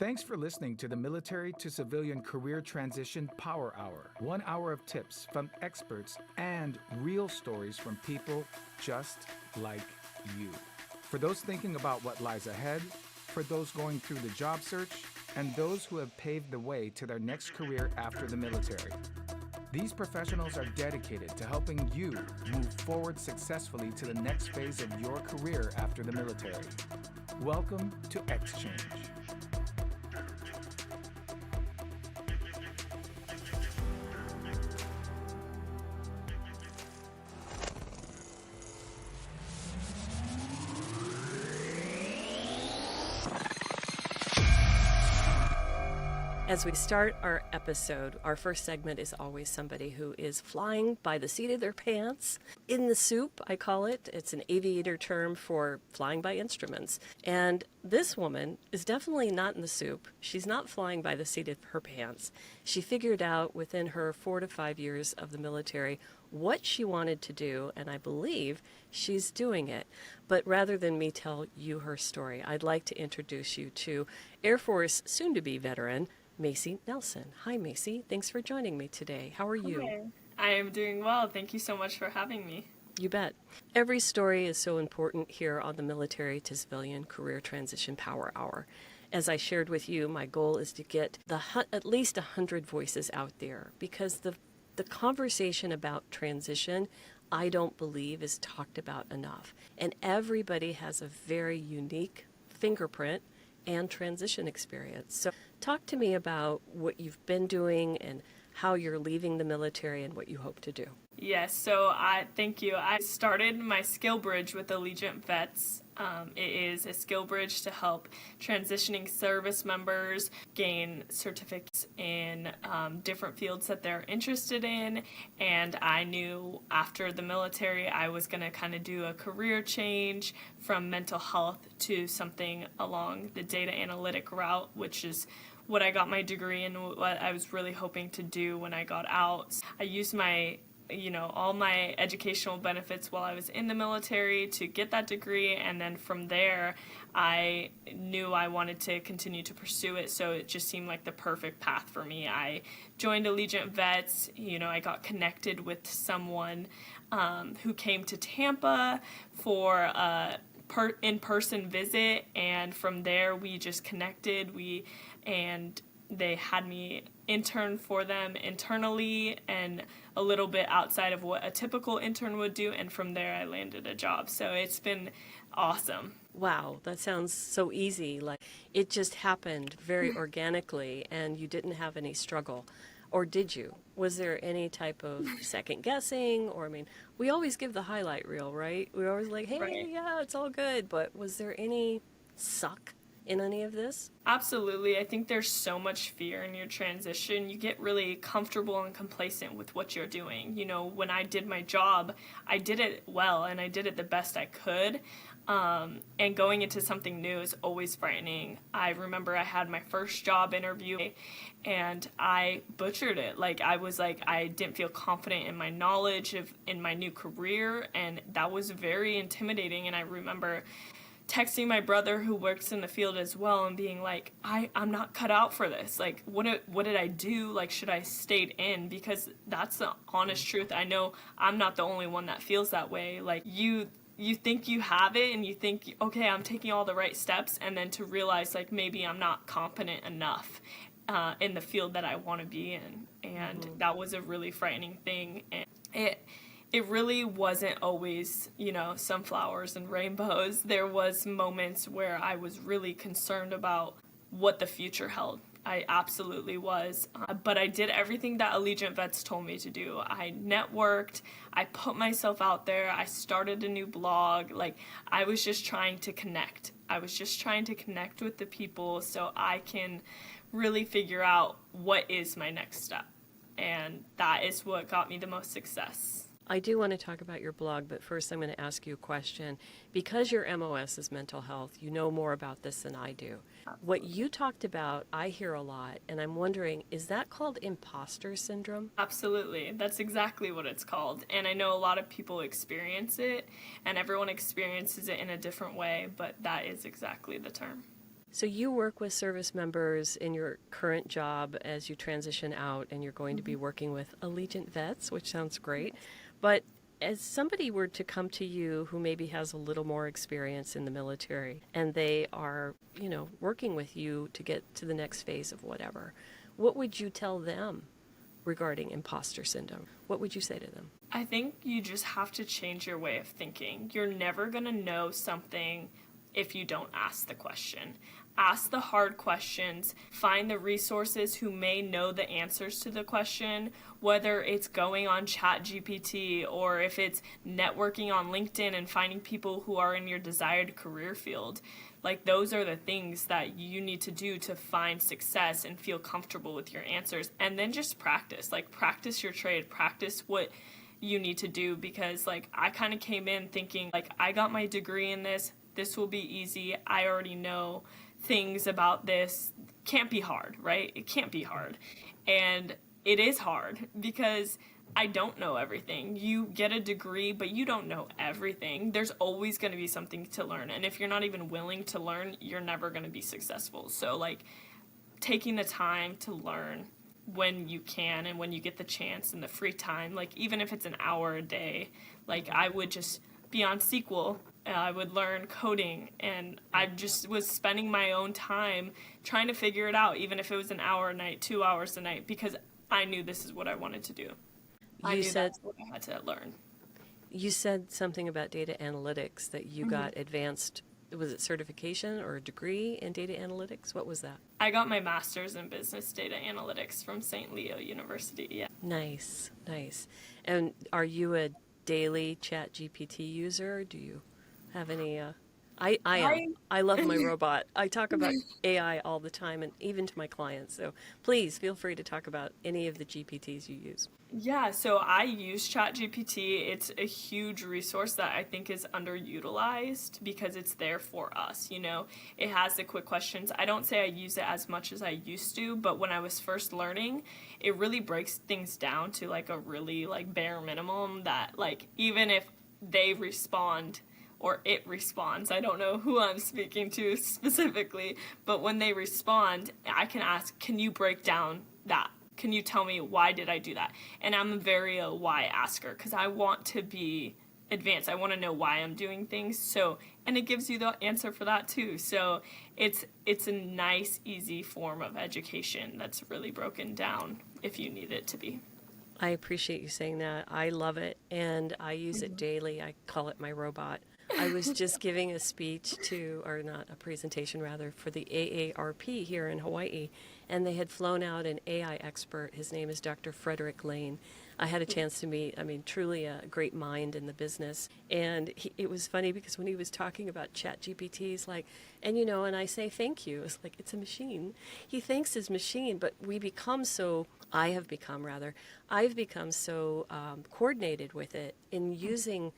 Thanks for listening to the Military to Civilian Career Transition Power Hour. 1 hour of tips from experts and real stories from people just like you. For those thinking about what lies ahead, for those going through the job search, and those who have paved the way to their next career after the military. These professionals are dedicated to helping you move forward successfully to the next phase of your career after the military. Welcome to Exchange. As we start our episode, our first segment is always somebody who is flying by the seat of their pants. In the soup, I call it. It's an aviator term for flying by instruments. And this woman is definitely not in the soup. She's not flying by the seat of her pants. She figured out within her 4 to 5 years of the military what she wanted to do, and I believe she's doing it. But rather than me tell you her story, I'd like to introduce you to Air Force soon-to-be veteran, Macy Nelson. Hi, Macy. Thanks for joining me today. How are you? Hi. I am doing well. Thank you so much for having me. You bet. Every story is so important here on the Military to Civilian Career Transition Power Hour. As I shared with you, my goal is to get at least 100 voices out there because the conversation about transition, I don't believe, is talked about enough. And everybody has a very unique fingerprint and transition experience. So talk to me about what you've been doing and how you're leaving the military and what you hope to do. Yes, so thank you. I started my skill bridge with Allegiant Vets. It is a skill bridge to help transitioning service members gain certificates in different fields that they're interested in. And I knew after the military I was going to kind of do a career change from mental health to something along the data analytic route, which is what I got my degree in, what I was really hoping to do when I got out. I used all my educational benefits while I was in the military to get that degree, and then from there I knew I wanted to continue to pursue it, so it just seemed like the perfect path for me. I joined Allegiant Vets. I got connected with someone who came to Tampa for a in-person visit, and from there we just connected. And they had me intern for them internally and a little bit outside of what a typical intern would do, and from there I landed a job. So it's been awesome. Wow, that sounds so easy. Like it just happened very organically and you didn't have any struggle. Or did you? Was there any type of second guessing? Or, we always give the highlight reel, right? We're always like, hey, Right. Yeah, it's all good. But was there any suck in any of this? Absolutely. I think there's so much fear in your transition. You get really comfortable and complacent with what you're doing. When I did my job, I did it well and I did it the best I could. And going into something new is always frightening. I remember I had my first job interview and I butchered it. I didn't feel confident in my knowledge in my new career, and that was very intimidating. And I remember texting my brother who works in the field as well and being like, I'm not cut out for this. What did I do? Should I stayed in? Because that's the honest truth. I know I'm not the only one that feels that way. You think you have it and you think, okay, I'm taking all the right steps, and then to realize maybe I'm not competent enough in the field that I want to be in. And that was a really frightening thing. And it really wasn't always, sunflowers and rainbows. There was moments where I was really concerned about what the future held. I absolutely was. But I did everything that Allegiant Vets told me to do. I networked. I put myself out there. I started a new blog. I was just trying to connect. I was just trying to connect with the people so I can really figure out what is my next step. And that is what got me the most success. I do want to talk about your blog, but first I'm going to ask you a question. Because your MOS is mental health, you know more about this than I do. What you talked about, I hear a lot, and I'm wondering, is that called imposter syndrome? Absolutely. That's exactly what it's called. And I know a lot of people experience it, and everyone experiences it in a different way, but that is exactly the term. So you work with service members in your current job as you transition out, and you're going to be working with Allegiant vets, which sounds great. But as somebody were to come to you who maybe has a little more experience in the military, and they are, working with you to get to the next phase of whatever, what would you tell them regarding imposter syndrome? What would you say to them? I think you just have to change your way of thinking. You're never going to know something if you don't ask the question. Ask the hard questions, find the resources who may know the answers to the question, whether it's going on ChatGPT or if it's networking on LinkedIn and finding people who are in your desired career field. Like, those are the things that you need to do to find success and feel comfortable with your answers. And then just practice. Like, practice your trade, practice what you need to do, because I kind of came in thinking I got my degree in this will be easy, I already know things about this. Can't be hard, right? It can't be hard. And it is hard because I don't know everything. You get a degree, but you don't know everything. There's always going to be something to learn. And if you're not even willing to learn, you're never going to be successful. So taking the time to learn when you can and when you get the chance and the free time, even if it's an hour a day, I would just be on SQL. I would learn coding, and I just was spending my own time trying to figure it out, even if it was an hour a night, 2 hours a night, because I knew this is what I wanted to do. I knew that's what I had to learn. You said something about data analytics, that you got advanced, was it certification or a degree in data analytics? What was that? I got my master's in business data analytics from St. Leo University, yeah. Nice. And are you a daily ChatGPT user? Do you have any I am. I love my robot. I talk about AI all the time, and even to my clients. So please feel free to talk about any of the GPTs you use. Yeah, so I use ChatGPT. It's a huge resource that I think is underutilized because it's there for us. It has the quick questions. I don't say I use it as much as I used to, but when I was first learning, it really breaks things down to a really bare minimum that even if they respond or it responds, I don't know who I'm speaking to specifically, but when they respond, I can ask, can you break down that? Can you tell me why did I do that? And I'm a very why asker because I want to be advanced. I want to know why I'm doing things. So, and it gives you the answer for that too. So it's a nice, easy form of education that's really broken down if you need it to be. I appreciate you saying that. I love it, and I use it daily. I call it my robot. I was just giving a speech or not, a presentation rather, for the AARP here in Hawaii, and they had flown out an AI expert. His name is Dr. Frederick Lane. I had a chance to meet, truly a great mind in the business. And it was funny because when he was talking about ChatGPT, he's like, and I say thank you. It's like, it's a machine. He thanks his machine, but I've become so coordinated with it in using,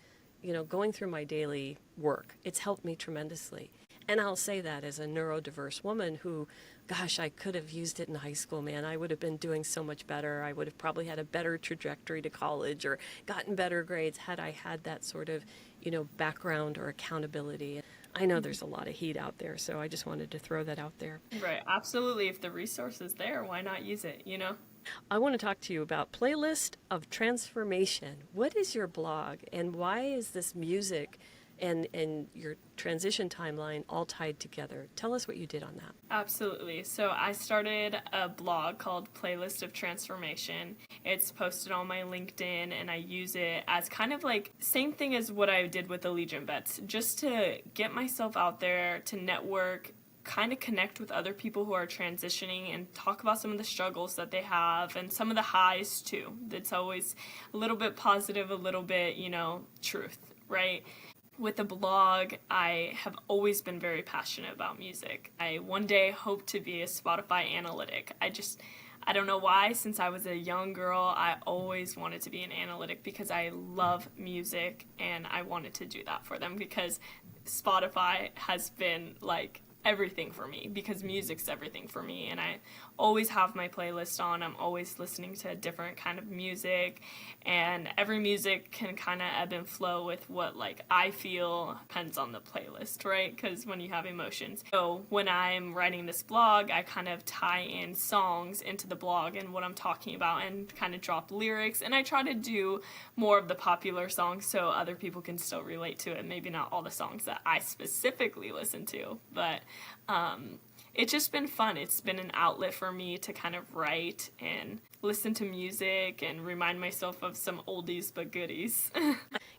going through my daily work. It's helped me tremendously. And I'll say that as a neurodiverse woman who, gosh, I could have used it in high school, man. I would have been doing so much better. I would have probably had a better trajectory to college or gotten better grades had I had that sort of, background or accountability. I know there's a lot of heat out there, so I just wanted to throw that out there. Right, absolutely. If the resource is there, why not use it, I want to talk to you about Playlist of Transformation. What is your blog, and why is this music and your transition timeline all tied together? Tell us what you did on that. Absolutely. So I started a blog called Playlist of Transformation. It's posted on my LinkedIn, and I use it as kind of same thing as what I did with Allegiant Vets, just to get myself out there, to network, kind of connect with other people who are transitioning and talk about some of the struggles that they have and some of the highs too. It's always a little bit positive, a little bit, truth, right? With the blog, I have always been very passionate about music. I one day hope to be a Spotify analytic. I don't know why, since I was a young girl, I always wanted to be an analytic because I love music and I wanted to do that for them because Spotify has been everything for me, because music's everything for me, and I always have my playlist on. I'm always listening to a different kind of music, and every music can kind of ebb and flow with what like I feel. Depends on the playlist, right? Because when you have emotions. So when I'm writing this blog, I kind of tie in songs into the blog and what I'm talking about, and kind of drop lyrics, and I try to do more of the popular songs so other people can still relate to it. Maybe not all the songs that I specifically listen to, but it's just been fun. It's been an outlet for me to kind of write and listen to music and remind myself of some oldies but goodies.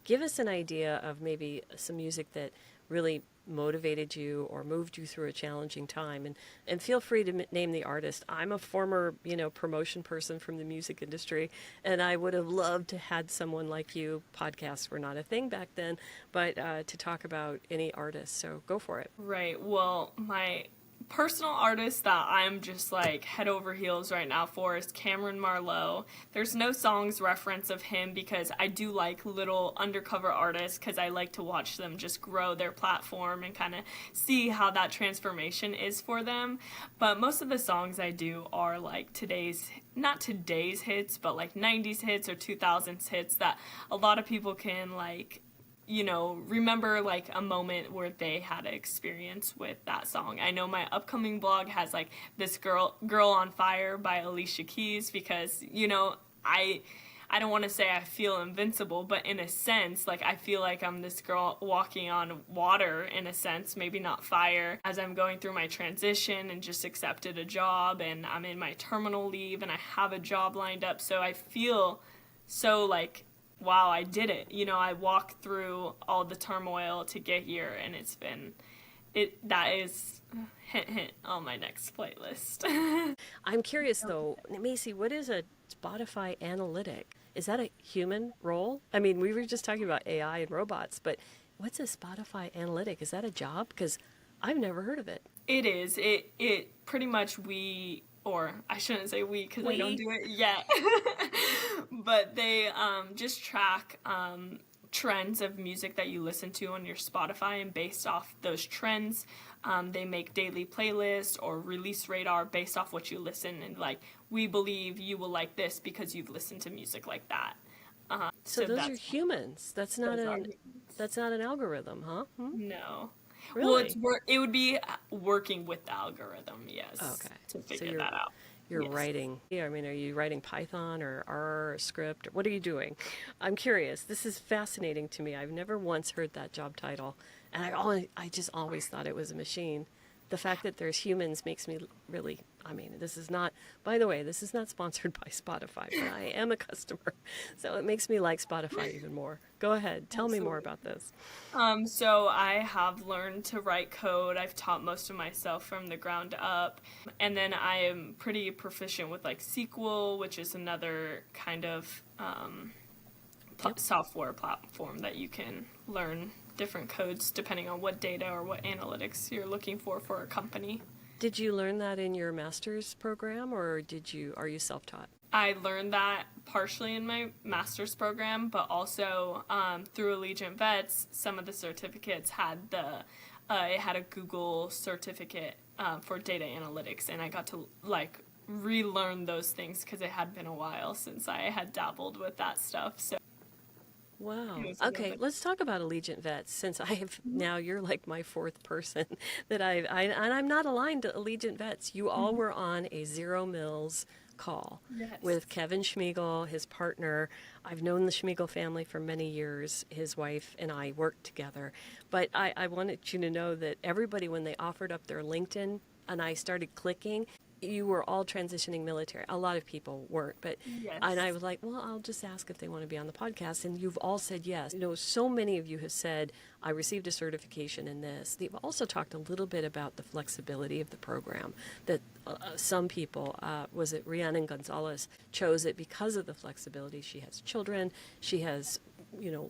Give us an idea of maybe some music that really motivated you or moved you through a challenging time, and feel free to name the artist. I'm a former promotion person from the music industry, and I would have loved to had someone like you. Podcasts were not a thing back then, but to talk about any artist, so go for it. Right. Well, my personal artist that I'm just like head over heels right now for is Cameron Marlowe. There's no songs reference of him because I do like little undercover artists, because I like to watch them just grow their platform and kind of see how that transformation is for them. But most of the songs I do are like not today's hits, but like 90s hits or 2000s hits that a lot of people can like remember like a moment where they had an experience with that song. I know my upcoming blog has like this Girl on Fire by Alicia Keys, because, I don't want to say I feel invincible, but in a sense, like I feel like I'm this girl walking on water in a sense, maybe not fire, as I'm going through my transition and just accepted a job, and I'm in my terminal leave and I have a job lined up. So I feel so like, wow, I did it. I walked through all the turmoil to get here, and that is hint hint on my next playlist. I'm curious though, Macy, what is a Spotify analytic? Is that a human role? I mean, we were just talking about AI and robots, but what's a Spotify analytic? Is that a job? Because I've never heard of it. It is. It pretty much or I shouldn't say we because I don't do it yet, but they just track trends of music that you listen to on your Spotify, and based off those trends, they make daily playlists or release radar based off what you listen, and like, we believe you will like this because you've listened to music like that. So those are humans. That's not an algorithm, huh? No. Really? Well, it would be working with the algorithm, yes. Okay. To figure that out. You're Yes. writing. Yeah, I mean, are you writing Python or R or a script? Or what are you doing? I'm curious. This is fascinating to me. I've never once heard that job title, and I just always thought it was a machine. The fact that there's humans makes me really, this is not, by the way, this is not sponsored by Spotify, but I am a customer. So it makes me like Spotify even more. Go ahead. Tell me more about this. So I have learned to write code. I've taught most of myself from the ground up. And then I am pretty proficient with like SQL, which is another kind of software platform that you can learn different codes depending on what data or what analytics you're looking for a company. Did you learn that in your master's program, or are you self-taught? I learned that partially in my master's program, but also through Allegiant Vets. Some of the certificates had it had a Google certificate for data analytics, and I got to like relearn those things because it had been a while since I had dabbled with that stuff. So. Wow. Okay, let's talk about Allegiant Vets, since now you're like my fourth person that and I'm not aligned to Allegiant Vets. You all were on a Zero Mills call with Kevin Schmiegel, his partner. I've known the Schmiegel family for many years. His wife and I worked together. But I wanted you to know that everybody, when they offered up their LinkedIn and I started clicking, you were all transitioning military. A lot of people weren't, but and I was like, well, I'll just ask if they want to be on the podcast, and you've all said yes. So many of you have said, I received a certification in this. They've also talked a little bit about the flexibility of the program, that some people, was it Rhiannon Gonzalez, chose it because of the flexibility. She has children, she has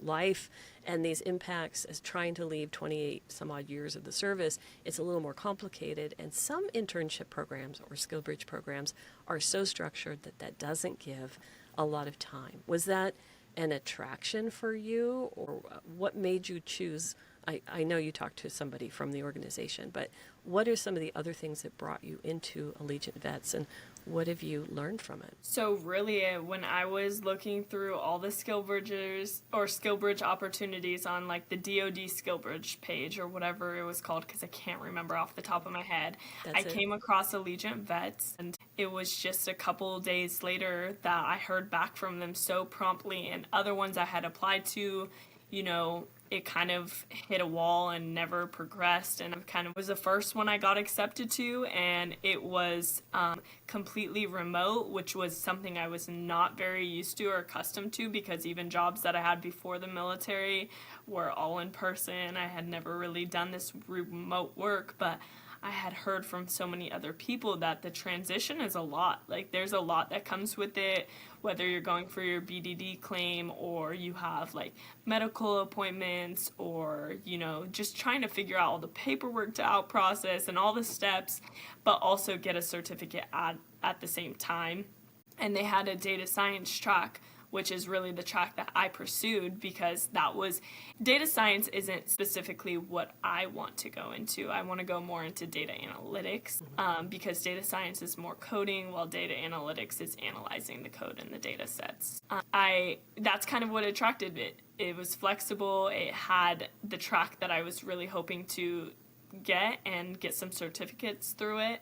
life, and these impacts as trying to leave 28 some odd years of the service, it's a little more complicated. And some internship programs or skill bridge programs are so structured that doesn't give a lot of time. Was that an attraction for you, or what made you choose I know you talked to somebody from the organization, but what are some of the other things that brought you into Allegiant Vets, and what have you learned from it? So really, when I was looking through all the SkillBridge opportunities on like the DoD SkillBridge page or whatever it was called, because I can't remember off the top of my head, I came across Allegiant Vets, and it was just a couple days later that I heard back from them so promptly, and other ones I had applied to, it kind of hit a wall and never progressed, and it kind of was the first one I got accepted to, and it was completely remote, which was something I was not very used to or accustomed to, because even jobs that I had before the military were all in person. I had never really done this remote work, but I had heard from so many other people that the transition is a lot. Like, there's a lot that comes with it, whether you're going for your BDD claim or you have like medical appointments, or just trying to figure out all the paperwork to out process and all the steps, but also get a certificate at the same time. And they had a data science track, which is really the track that I pursued, because data science isn't specifically what I want to go into. I want to go more into data analytics, because data science is more coding, while data analytics is analyzing the code and the data sets. That's kind of what attracted it. It was flexible. It had the track that I was really hoping to get and get some certificates through it.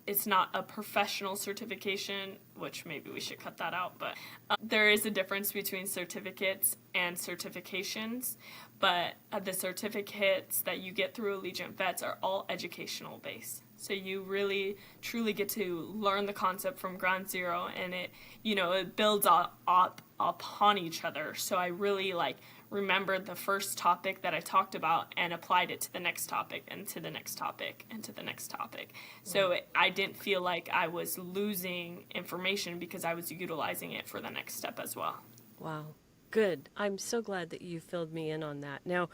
It's not a professional certification, which maybe we should cut that out, but there is a difference between certificates and certifications, but the certificates that you get through Allegiant Vets are all educational based. So you really, truly get to learn the concept from ground zero, and it builds up upon each other. So I really remembered the first topic that I talked about and applied it to the next topic and to the next topic and to the next topic. So I didn't feel like I was losing information, because I was utilizing it for the next step as well. Wow. Good. I'm so glad that you filled me in on that. Now,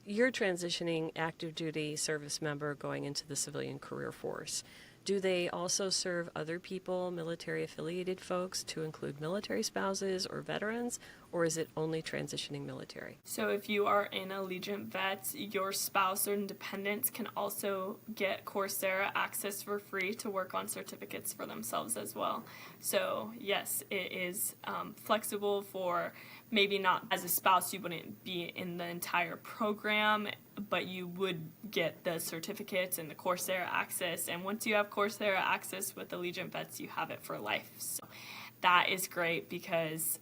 you're transitioning active duty service member going into the civilian career force. Do they also serve other people, military affiliated folks, to include military spouses or veterans, or is it only transitioning military? So if you are in Allegiant Vets, your spouse or dependents can also get Coursera access for free to work on certificates for themselves as well. So yes, it is flexible for maybe not as a spouse, you wouldn't be in the entire program, but you would get the certificates and the Coursera access. And once you have Coursera access with Allegiant Vets, you have it for life. So that is great, because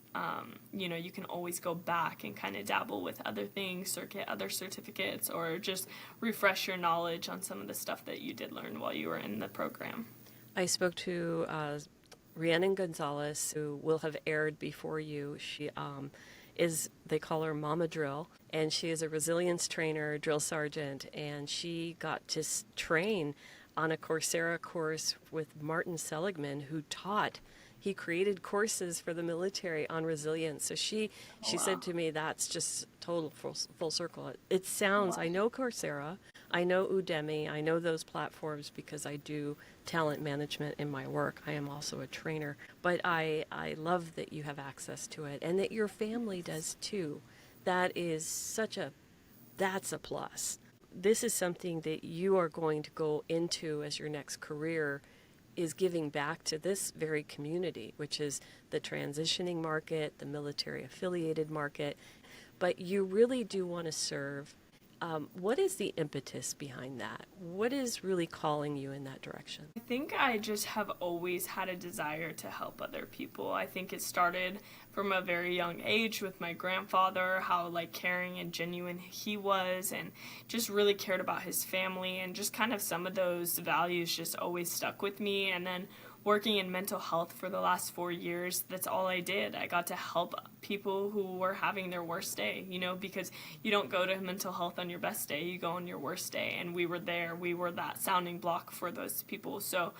you can always go back and kind of dabble with other things or get other certificates, or just refresh your knowledge on some of the stuff that you did learn while you were in the program. I spoke to Rhiannon Gonzalez, who will have aired before you. She they call her Mama Drill, and she is a resilience trainer, drill sergeant, and she got to train on a Coursera course with Martin Seligman, who he created courses for the military on resilience. So she said to me, that's just total full circle. It sounds, I know Coursera, I know Udemy, I know those platforms because I do talent management in my work. I am also a trainer, but I love that you have access to it and that your family does too. That's a plus. This is something that you are going to go into as your next career, is giving back to this very community, which is the transitioning market, the military affiliated market, but you really do want to serve. What is the impetus behind that? What is really calling you in that direction? I think I just have always had a desire to help other people. I think it started from a very young age with my grandfather, how caring and genuine he was, and just really cared about his family, and just kind of some of those values just always stuck with me. And then working in mental health for the last 4 years, that's all I did. I got to help people who were having their worst day, because you don't go to mental health on your best day, you go on your worst day. And we were there, we were that sounding block for those people. So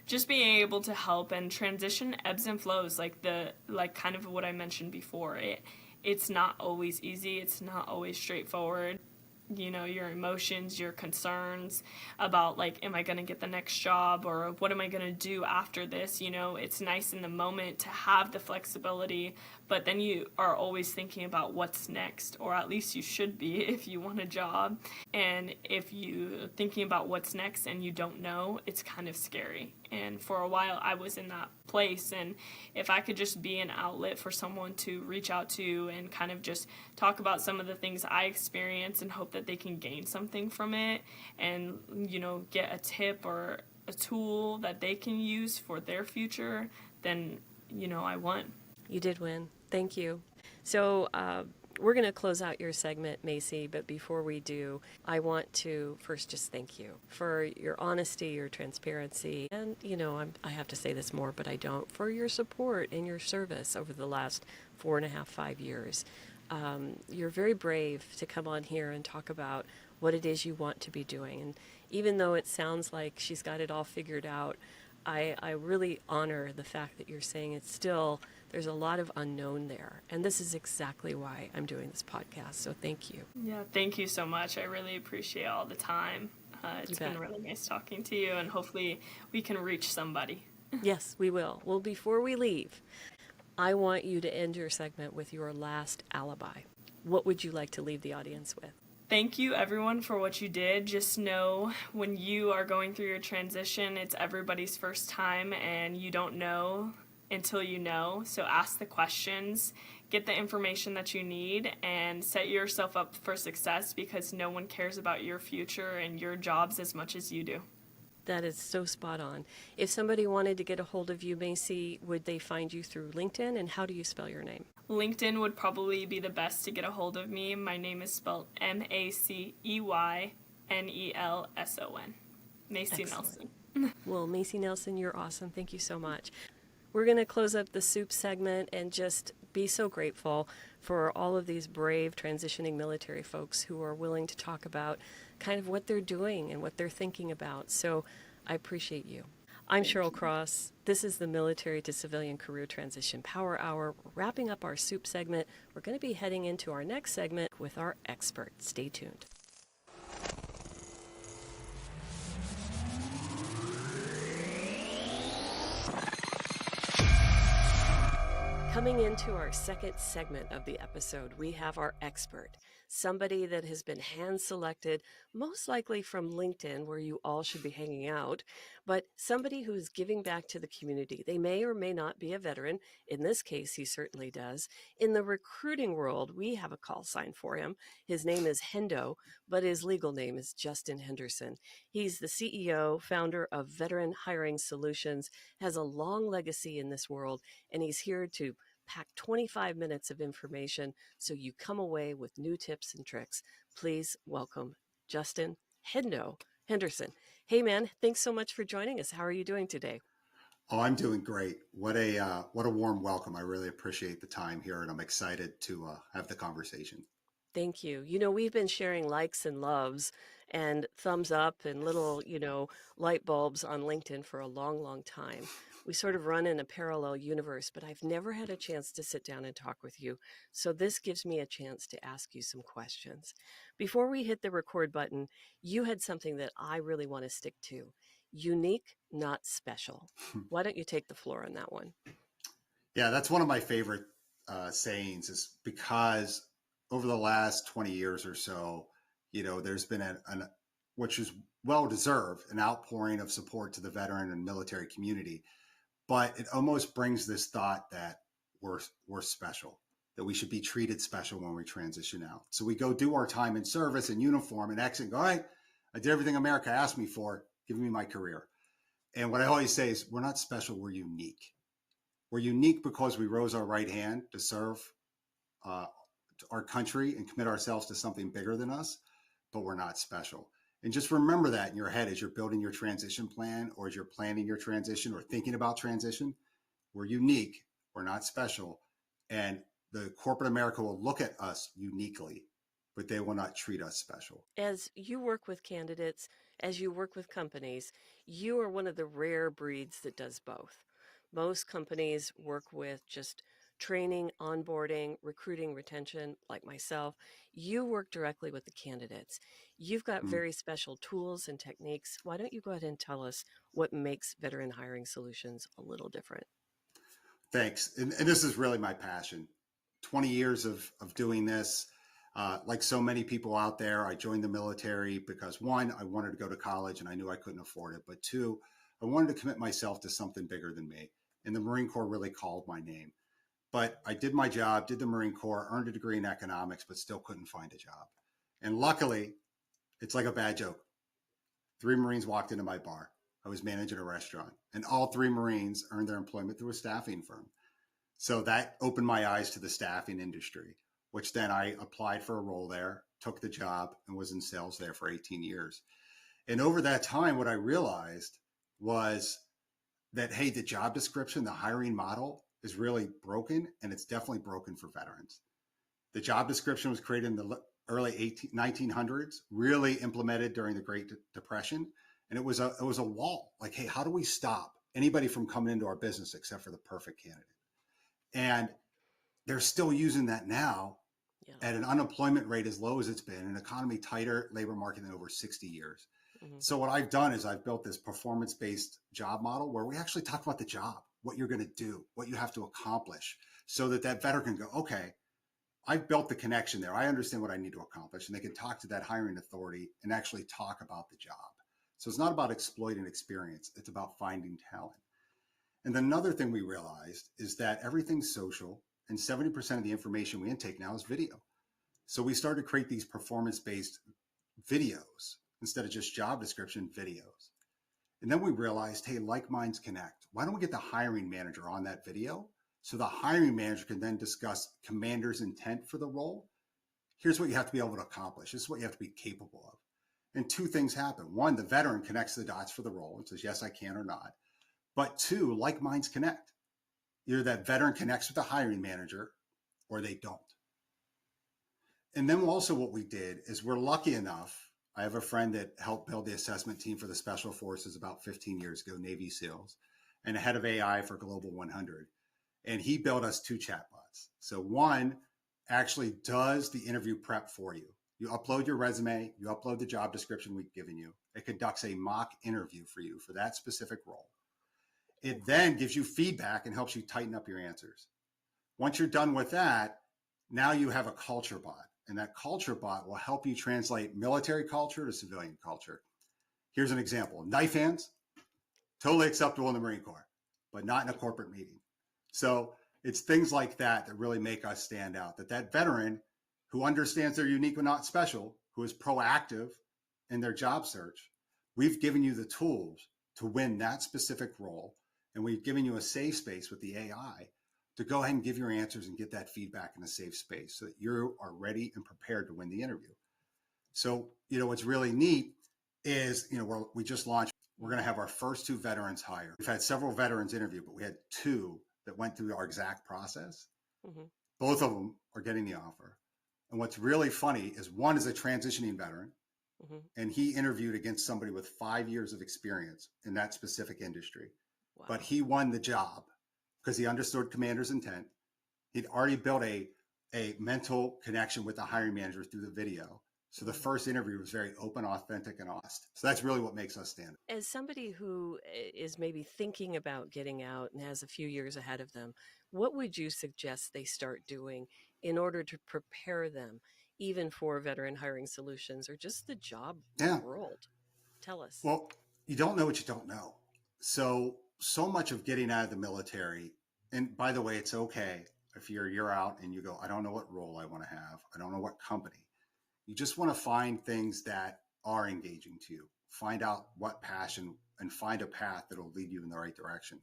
just being able to help, and transition ebbs and flows, kind of what I mentioned before. It's not always easy, it's not always straightforward. your emotions, your concerns about like, am I going to get the next job, or what am I going to do after this? It's nice in the moment to have the flexibility, but then you are always thinking about what's next, or at least you should be if you want a job. And if you're thinking about what's next and you don't know, it's kind of scary. And for a while I was in that place, and if I could just be an outlet for someone to reach out to and kind of just talk about some of the things I experience and hope that they can gain something from it, and get a tip or a tool that they can use for their future, then I won. You did win. Thank you. So we're going to close out your segment, Macy, but before we do, I want to first just thank you for your honesty, your transparency, and, I have to say this more, but I don't, for your support and your service over the last 4.5, 5 years. You're very brave to come on here and talk about what it is you want to be doing. And even though it sounds like she's got it all figured out, I really honor the fact that you're saying it's still, there's a lot of unknown there. And this is exactly why I'm doing this podcast. So thank you. Yeah, thank you so much. I really appreciate all the time. It's been really nice talking to you, and hopefully we can reach somebody. Yes, we will. Well, before we leave, I want you to end your segment with your last alibi. What would you like to leave the audience with? Thank you, everyone, for what you did. Just know when you are going through your transition, it's everybody's first time, and you don't know until you know. So ask the questions, get the information that you need, and set yourself up for success, because no one cares about your future and your jobs as much as you do. That is so spot on. If somebody wanted to get a hold of you, Macy, would they find you through LinkedIn? And how do you spell your name? LinkedIn would probably be the best to get a hold of me. My name is spelled Maceynelson. Macy Excellent. Nelson. Well, Macy Nelson, you're awesome. Thank you so much. We're going to close up the soup segment and just be so grateful for all of these brave transitioning military folks who are willing to talk about kind of what they're doing and what they're thinking about. So I appreciate you. I'm Cheryl Cross. This is the Military to Civilian Career Transition Power Hour. We're wrapping up our soup segment. We're going to be heading into our next segment with our expert. Stay tuned. Coming into our second segment of the episode, we have our expert, somebody that has been hand-selected, most likely from LinkedIn, where you all should be hanging out, but somebody who's giving back to the community. They may or may not be a veteran. In this case, he certainly does. In the recruiting world, we have a call sign for him. His name is Hendo, but his legal name is Justin Henderson. He's the CEO, founder of Veteran Hiring Solutions, has a long legacy in this world, and he's here to pack 25 minutes of information so you come away with new tips and tricks. Please welcome Justin Henderson. Hey man, thanks so much for joining us. How are you doing today? Oh, I'm doing great. What a warm welcome. I really appreciate the time here, and I'm excited to have the conversation. Thank you. We've been sharing likes and loves and thumbs up and little, light bulbs on LinkedIn for a long, long time. We sort of run in a parallel universe, but I've never had a chance to sit down and talk with you. So this gives me a chance to ask you some questions. Before we hit the record button, you had something that I really want to stick to. Unique, not special. Why don't you take the floor on that one? Yeah, that's one of my favorite sayings, is because over the last 20 years or so, there's been which is well-deserved, an outpouring of support to the veteran and military community. But it almost brings this thought that we're special, that we should be treated special when we transition out. So we go do our time in service in uniform and exit and go, all right, I did everything America asked me for, give me my career. And what I always say is, we're not special, we're unique. We're unique because we rose our right hand to serve our country and commit ourselves to something bigger than us, but we're not special. And just remember that in your head as you're building your transition plan, or as you're planning your transition or thinking about transition. We're unique, we're not special. And the corporate America will look at us uniquely, but they will not treat us special. As you work with candidates, as you work with companies, you are one of the rare breeds that does both. Most companies work with just training, onboarding, recruiting, retention, like myself. You work directly with the candidates. You've got Mm, very special tools and techniques. Why don't you go ahead and tell us what makes veteran hiring solutions a little different? thanks. And this is really my passion. 20 years of doing this. Like so many people out there, I joined the military because one, I wanted to go to college and I knew I couldn't afford it. But two, I wanted to commit myself to something bigger than me. And the Marine Corps really called my name. But I did my job, did the Marine Corps, earned a degree in economics, but still couldn't find a job. And luckily, it's like a bad joke. 3 Marines walked into my bar. I was managing a restaurant, and all 3 Marines earned their employment through a staffing firm. So that opened my eyes to the staffing industry, which then I applied for a role there, took the job, and was in sales there for 18 years. And over that time, what I realized was that, hey, the job description, the hiring model is really broken, and it's definitely broken for veterans. The job description was created in the early 1900s, really implemented during the Great Depression. And it was a wall. Like, hey, how do we stop anybody from coming into our business except for the perfect candidate? And they're still using that now Yeah. at an unemployment rate as low as it's been, an economy tighter labor market than over 60 years. Mhm. So what I've done is I've built this performance-based job model where we actually talk about the job, what you're going to do, what you have to accomplish, so that that veteran can go, okay, I've built the connection there. I understand what I need to accomplish. And they can talk to that hiring authority and actually talk about the job. So it's not about exploiting experience. It's about finding talent. And then another thing we realized is that everything's social and 70% of the information we intake now is video. So we started to create these performance-based videos instead of just job description videos. And then we realized, hey, like minds connect. Why don't we get the hiring manager on that video? So the hiring manager can then discuss commander's intent for the role. Here's what you have to be able to accomplish. This is what you have to be capable of. And 2 things happen. 1, the veteran connects the dots for the role and says, yes, I can or not. But 2, like minds connect. Either that veteran connects with the hiring manager or they don't. And then also what we did is we're lucky enough. I have a friend that helped build the assessment team for the Special Forces about 15 years ago, Navy SEALs, and a head of AI for Global 100. And he built us 2 chatbots. So one actually does the interview prep for you. You upload your resume, you upload the job description we've given you. It conducts a mock interview for you for that specific role. It then gives you feedback and helps you tighten up your answers. Once you're done with that, now you have a culture bot. And that culture bot will help you translate military culture to civilian culture. Here's an example. Knife hands, totally acceptable in the Marine Corps, but not in a corporate meeting. So it's things like that that really make us stand out, that veteran who understands they're unique but not special, who is proactive in their job search, we've given you the tools to win that specific role. And we've given you a safe space with the AI to go ahead and give your answers and get that feedback in a safe space so that you are ready and prepared to win the interview. So, what's really neat is, we just launched, we're going to have our first 2 veterans hired. We've had several veterans interview, but we had 2 that went through our exact process. Mhm. Both of them are getting the offer. And what's really funny is one is a transitioning veteran, Mhm. and he interviewed against somebody with 5 years of experience in that specific industry. Wow. But he won the job because he understood commander's intent. He'd already built a mental connection with the hiring manager through the video. So the first interview was very open, authentic, and honest. So that's really what makes us stand out. As somebody who is maybe thinking about getting out and has a few years ahead of them, what would you suggest they start doing in order to prepare them, even for veteran hiring solutions or just the job Yeah. world? Tell us. Well, you don't know what you don't know. So much of getting out of the military, and by the way, it's okay if you're out and you go, I don't know what role I want to have. I don't know what company. You just want to find things that are engaging to you. Find out what passion and find a path that will lead you in the right direction.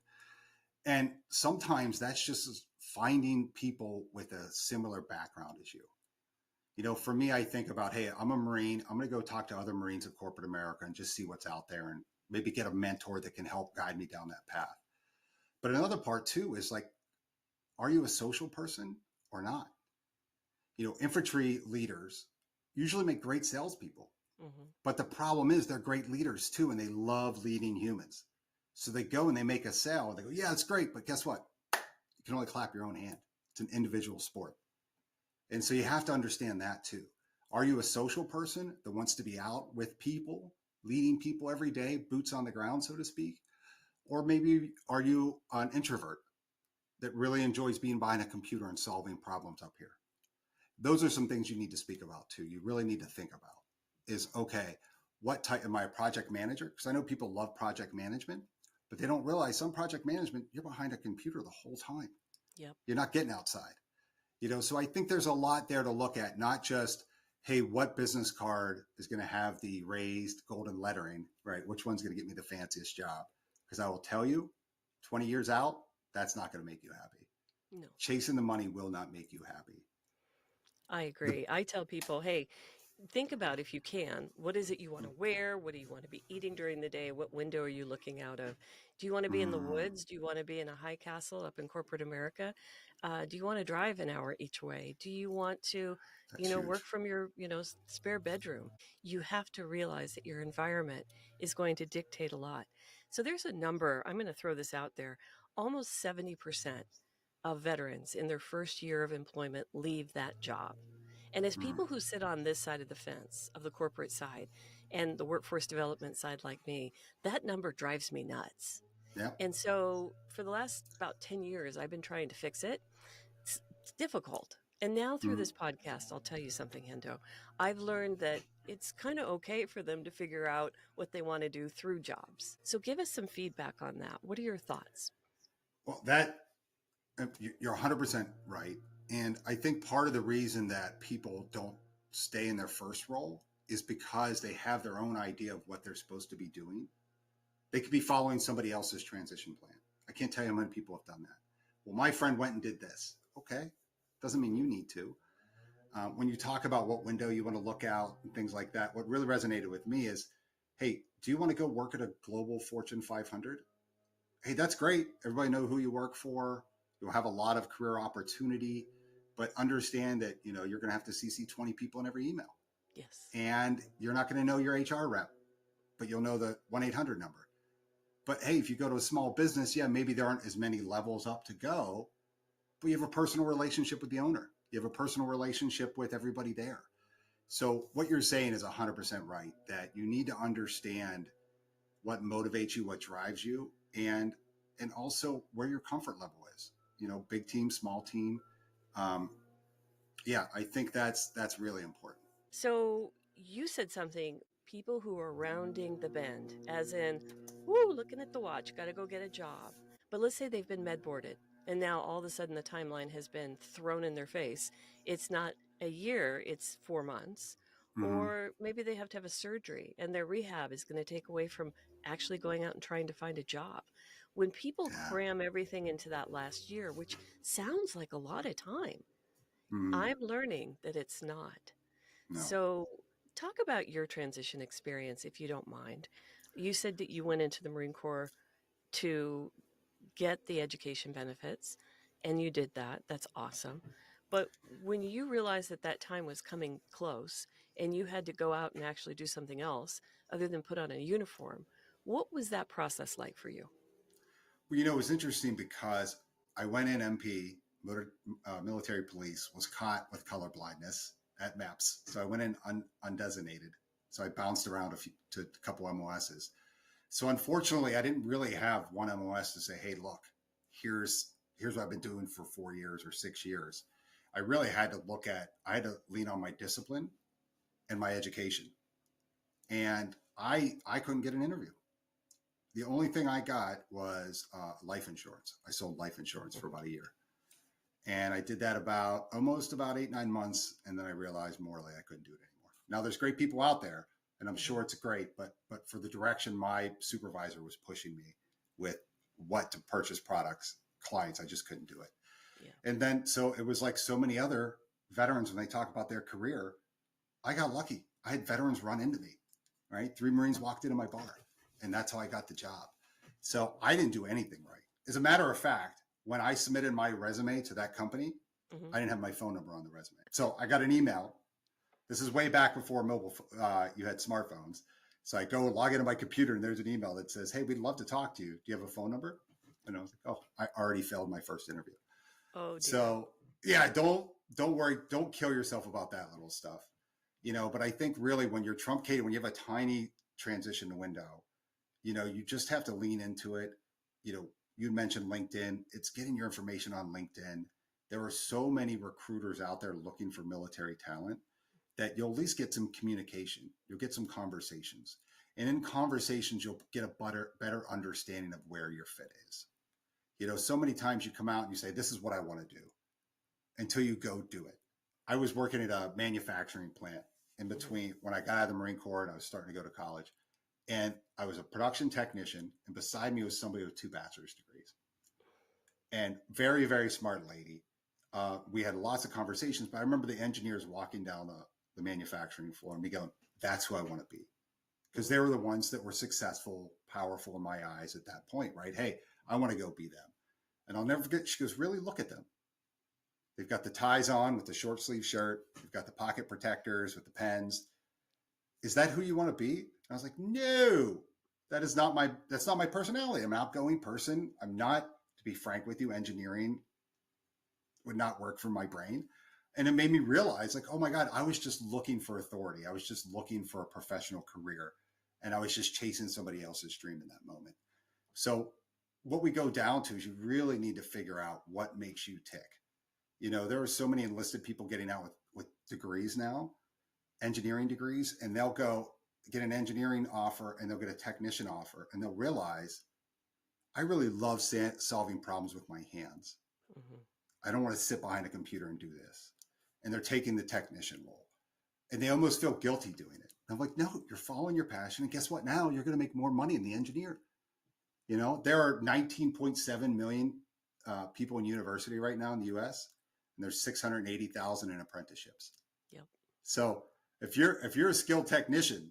And sometimes that's just finding people with a similar background as you. For me, I think about, hey, I'm a Marine. I'm going to go talk to other Marines of corporate America and just see what's out there and maybe get a mentor that can help guide me down that path. But another part too is like, are you a social person or not? Infantry leaders usually make great salespeople. Mm-hmm. But the problem is they're great leaders too, and they love leading humans. So they go and they make a sale. And they go, yeah, it's great, but guess what? You can only clap your own hand. It's an individual sport. And so you have to understand that too. Are you a social person that wants to be out with people, leading people every day, boots on the ground, so to speak? Or maybe are you an introvert that really enjoys being behind a computer and solving problems up here? Those are some things you need to speak about too. You really need to think about is, okay, what type, am I a project manager? Because I know people love project management, but they don't realize some project management, you're behind a computer the whole time. Yep. You're not getting outside. So I think there's a lot there to look at, not just, hey, what business card is going to have the raised golden lettering, right? Which one's going to get me the fanciest job? Because I will tell you, 20 years out, that's not going to make you happy. No. Chasing the money will not make you happy. I agree. I tell people, hey, think about, if you can, what is it you want to wear? What do you want to be eating during the day? What window are you looking out of? Do you want to be in the woods? Do you want to be in a high castle up in corporate America? Do you want to drive an hour each way? Do you want to, That's huge. work from your, spare bedroom? You have to realize that your environment is going to dictate a lot. So there's a number, I'm going to throw this out there, almost 70% of veterans in their first year of employment leave that job. And as people who sit on this side of the fence, of the corporate side and the workforce development side like me, that number drives me nuts. Yeah. And so for the last about 10 years, I've been trying to fix it. It's difficult. And now through this podcast, I'll tell you something, Hendo. I've learned that it's kind of okay for them to figure out what they want to do through jobs. So give us some feedback on that. What are your thoughts? Well, you're 100% right. And I think part of the reason that people don't stay in their first role is because they have their own idea of what they're supposed to be doing. They could be following somebody else's transition plan. I can't tell you how many people have done that. Well, my friend went and did this. Okay. Doesn't mean you need to. When you talk about what window you want to look out and things like that, what really resonated with me is, hey, do you want to go work at a global Fortune 500? Hey, that's great. Everybody know who you work for. You'll have a lot of career opportunity, but understand that, you're going to have to CC 20 people in every email. Yes. And you're not going to know your HR rep, but you'll know the 1-800 number. But hey, if you go to a small business, yeah, maybe there aren't as many levels up to go, but you have a personal relationship with the owner. You have a personal relationship with everybody there. So what you're saying is 100% right, that you need to understand what motivates you, what drives you, and also where your comfort level is. Big team, small team. Yeah, I think that's really important. So you said something, people who are rounding the bend, as in, woo, looking at the watch, got to go get a job. But let's say they've been med boarded, and now all of a sudden the timeline has been thrown in their face. It's not a year, it's 4 months. Or maybe they have to have a surgery, and their rehab is going to take away from actually going out and trying to find a job. When people cram everything into that last year, which sounds like a lot of time, I'm learning that it's not. No. So talk about your transition experience, if you don't mind. You said that you went into the Marine Corps to get the education benefits, and you did that. That's awesome. But when you realized that that time was coming close and you had to go out and actually do something else other than put on a uniform, what was that process like for you? Well, it was interesting because I went in MP, military police, was caught with color blindness at MEPS. So I went in undesignated. So I bounced around to a couple MOSs. So unfortunately, I didn't really have one MOS to say, hey, look, here's what I've been doing for 4 years or 6 years. I really had to lean on my discipline and my education. And I couldn't get an interview. The only thing I got was life insurance. I sold life insurance for about a year. And I did that almost about 8-9 months. And then I realized morally I couldn't do it anymore. Now there's great people out there and I'm sure it's great, but for the direction my supervisor was pushing me with what to purchase clients, I just couldn't do it. Yeah. And then, so it was like so many other veterans, when they talk about their career, I got lucky. I had veterans run into me, right? 3 Marines walked into my bar and that's how I got the job. So I didn't do anything right. As a matter of fact, when I submitted my resume to that company, I didn't have my phone number on the resume. So I got an email. This is way back before you had smartphones. So I go log into my computer and there's an email that says, hey, we'd love to talk to you. Do you have a phone number? And I was like, oh, I already failed my first interview. Oh, dear. So Yeah, don't worry, don't kill yourself about that little stuff. But I think really when you're truncated, when you have a tiny transition window, you just have to lean into it. You mentioned LinkedIn. It's getting your information on LinkedIn. There are so many recruiters out there looking for military talent that you'll at least get some communication. You'll get some conversations. And in conversations, you'll get a better understanding of where your fit is. So many times you come out and you say, this is what I want to do, until you go do it. I was working at a manufacturing plant in between when I got out of the Marine Corps and I was starting to go to college. And I was a production technician, and beside me was somebody with 2 bachelor's degrees. And very, very smart lady. We had lots of conversations, but I remember the engineers walking down the manufacturing floor and me going, that's who I want to be. Because they were the ones that were successful, powerful in my eyes at that point, right? Hey, I want to go be them. And I'll never forget, she goes, really look at them. They've got the ties on with the short sleeve shirt. They've got the pocket protectors with the pens. Is that who you want to be? And I was like, no, that's not my personality. I'm an outgoing person. I'm not, to be frank with you, engineering would not work for my brain. And it made me realize, like, oh my God, I was just looking for authority. I was just looking for a professional career. And I was just chasing somebody else's dream in that moment. So what we go down to is you really need to figure out what makes you tick. There are so many enlisted people getting out with degrees now, engineering degrees, and they'll go get an engineering offer and they'll get a technician offer and they'll realize, I really love solving problems with my hands. Mm-hmm. I don't want to sit behind a computer and do this. And they're taking the technician role and they almost feel guilty doing it. I'm like, no, you're following your passion. And guess what? Now you're going to make more money in the engineer. There are 19.7 million people in university right now in the US, and there's 680,000 in apprenticeships. Yep. So if you're a skilled technician,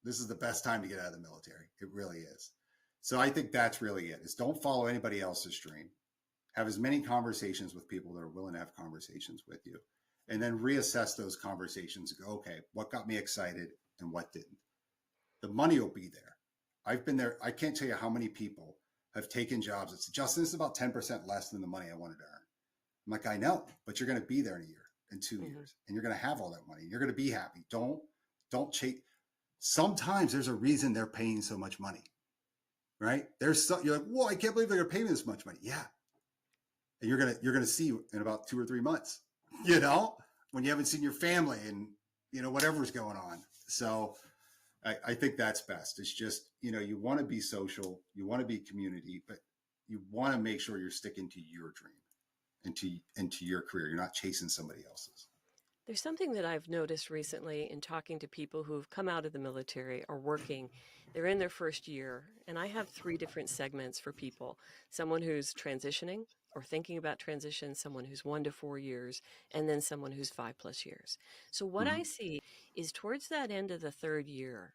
this is the best time to get out of the military. It really is. So I think that's really it, is don't follow anybody else's dream. Have as many conversations with people that are willing to have conversations with you, and then reassess those conversations and go, okay, what got me excited and what didn't? The money will be there. I've been there. I can't tell you how many people have taken jobs that say, Justin, this is about 10% less than the money I wanted to earn. I'm like, I know, but you're going to be there in a year, in 2 years, and you're going to have all that money. You're going to be happy. Don't chase. Sometimes there's a reason they're paying so much money, right? You're like, whoa, I can't believe they're paying me this much money. Yeah. And you're going to see in about 2 or 3 months, when you haven't seen your family and, whatever's going on. So I think that's best. It's just, you want to be social, you want to be community, but you want to make sure you're sticking to your dream and to your career. You're not chasing somebody else's. There's something that I've noticed recently in talking to people who've come out of the military or working. They're in their first year, and I have 3 different segments for people. Someone who's transitioning or thinking about transition, someone who's 1 to 4 years, and then someone who's 5+ years. So what I see is towards that end of the 3rd year,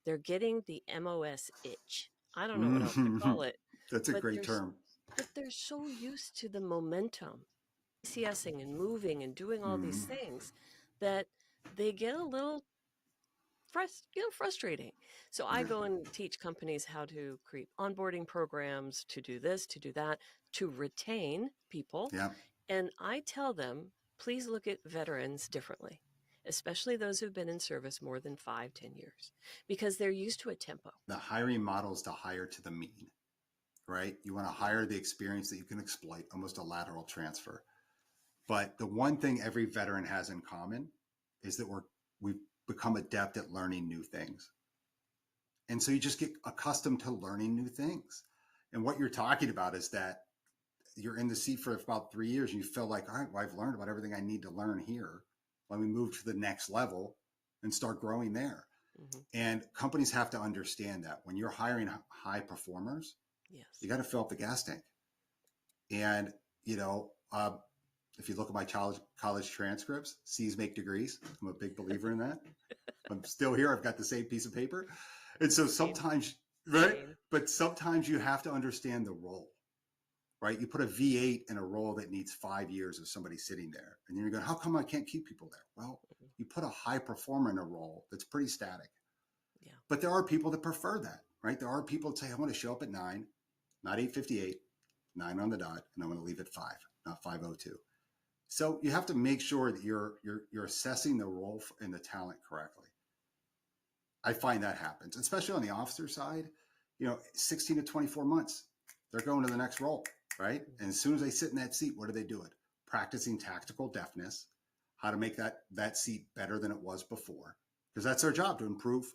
they're getting the MOS itch. I don't know what else to call it. That's a great term. But they're so used to the momentum, CSing and moving and doing all these things, that they get a little frustrating. So I go and teach companies how to create onboarding programs, to do this, to do that, to retain people. Yeah. And I tell them, please look at veterans differently, especially those who've been in service more than 5-10 years, because they're used to a tempo. The hiring model is to hire to the mean, right? You want to hire the experience that you can exploit, almost a lateral transfer. But the one thing every veteran has in common is that we've become adept at learning new things. And so you just get accustomed to learning new things. And what you're talking about is that you're in the seat for about 3 years and you feel like, all right, well, I've learned about everything I need to learn here. Let me move to the next level and start growing there. Mm-hmm. And companies have to understand that when you're hiring high performers, yes, you got to fill up the gas tank. And, if you look at my college transcripts, C's make degrees. I'm a big believer in that. I'm still here. I've got the same piece of paper. And so sometimes, right? But sometimes you have to understand the role, right? You put a V8 in a role that needs 5 years of somebody sitting there. And then you're going, how come I can't keep people there? Well, you put a high performer in a role that's pretty static. Yeah. But there are people that prefer that, right? There are people that say, I want to show up at 9, not 8:58, 9 on the dot, and I want to leave at 5, not 5:02. So you have to make sure that you're assessing the role and the talent correctly. I find that happens, especially on the officer side. 16 to 24 months, they're going to the next role, right? And as soon as they sit in that seat, what are they doing? Practicing tactical deftness, how to make that seat better than it was before, because that's their job, to improve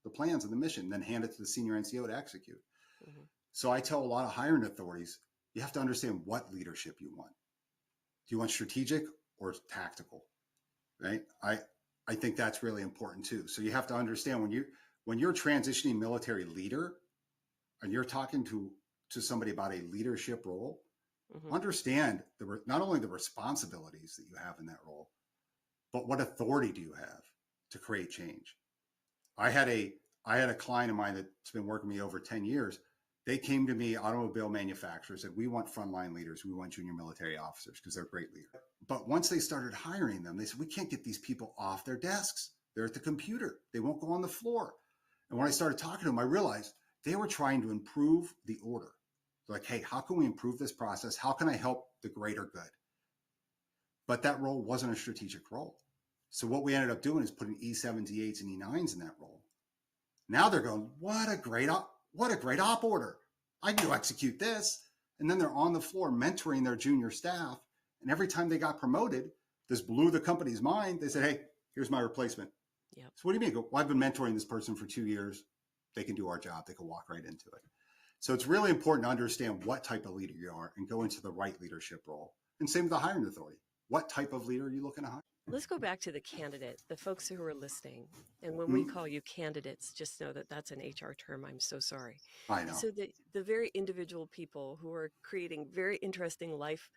the plans and the mission, then hand it to the senior NCO to execute. Mm-hmm. So I tell a lot of hiring authorities, you have to understand what leadership you want. Do you want strategic or tactical, right? I think that's really important too. So you have to understand when you're transitioning military leader and you're talking to somebody about a leadership role, mm-hmm. understand not only the responsibilities that you have in that role, but what authority do you have to create change? I had a client of mine that's been working with me over 10 years. They came to me, automobile manufacturers, said, we want frontline leaders. We want junior military officers because they're great leaders. But once they started hiring them, they said, we can't get these people off their desks. They're at the computer. They won't go on the floor. And when I started talking to them, I realized they were trying to improve the order. Like, hey, how can we improve this process? How can I help the greater good? But that role wasn't a strategic role. So what we ended up doing is putting E7s, E8s, and E9s in that role. Now they're going, what a great op order. I can go execute this. And then they're on the floor mentoring their junior staff. And every time they got promoted, this blew the company's mind. They said, hey, here's my replacement. Yep. So what do you mean? Well, I've been mentoring this person for 2 years. They can do our job. They can walk right into it. So it's really important to understand what type of leader you are and go into the right leadership role. And same with the hiring authority. What type of leader are you looking to hire? Let's go back to the candidate, the folks who are listening. And when we call you candidates, just know that that's an HR term. I'm so sorry. I know. So the very individual people who are creating very interesting life,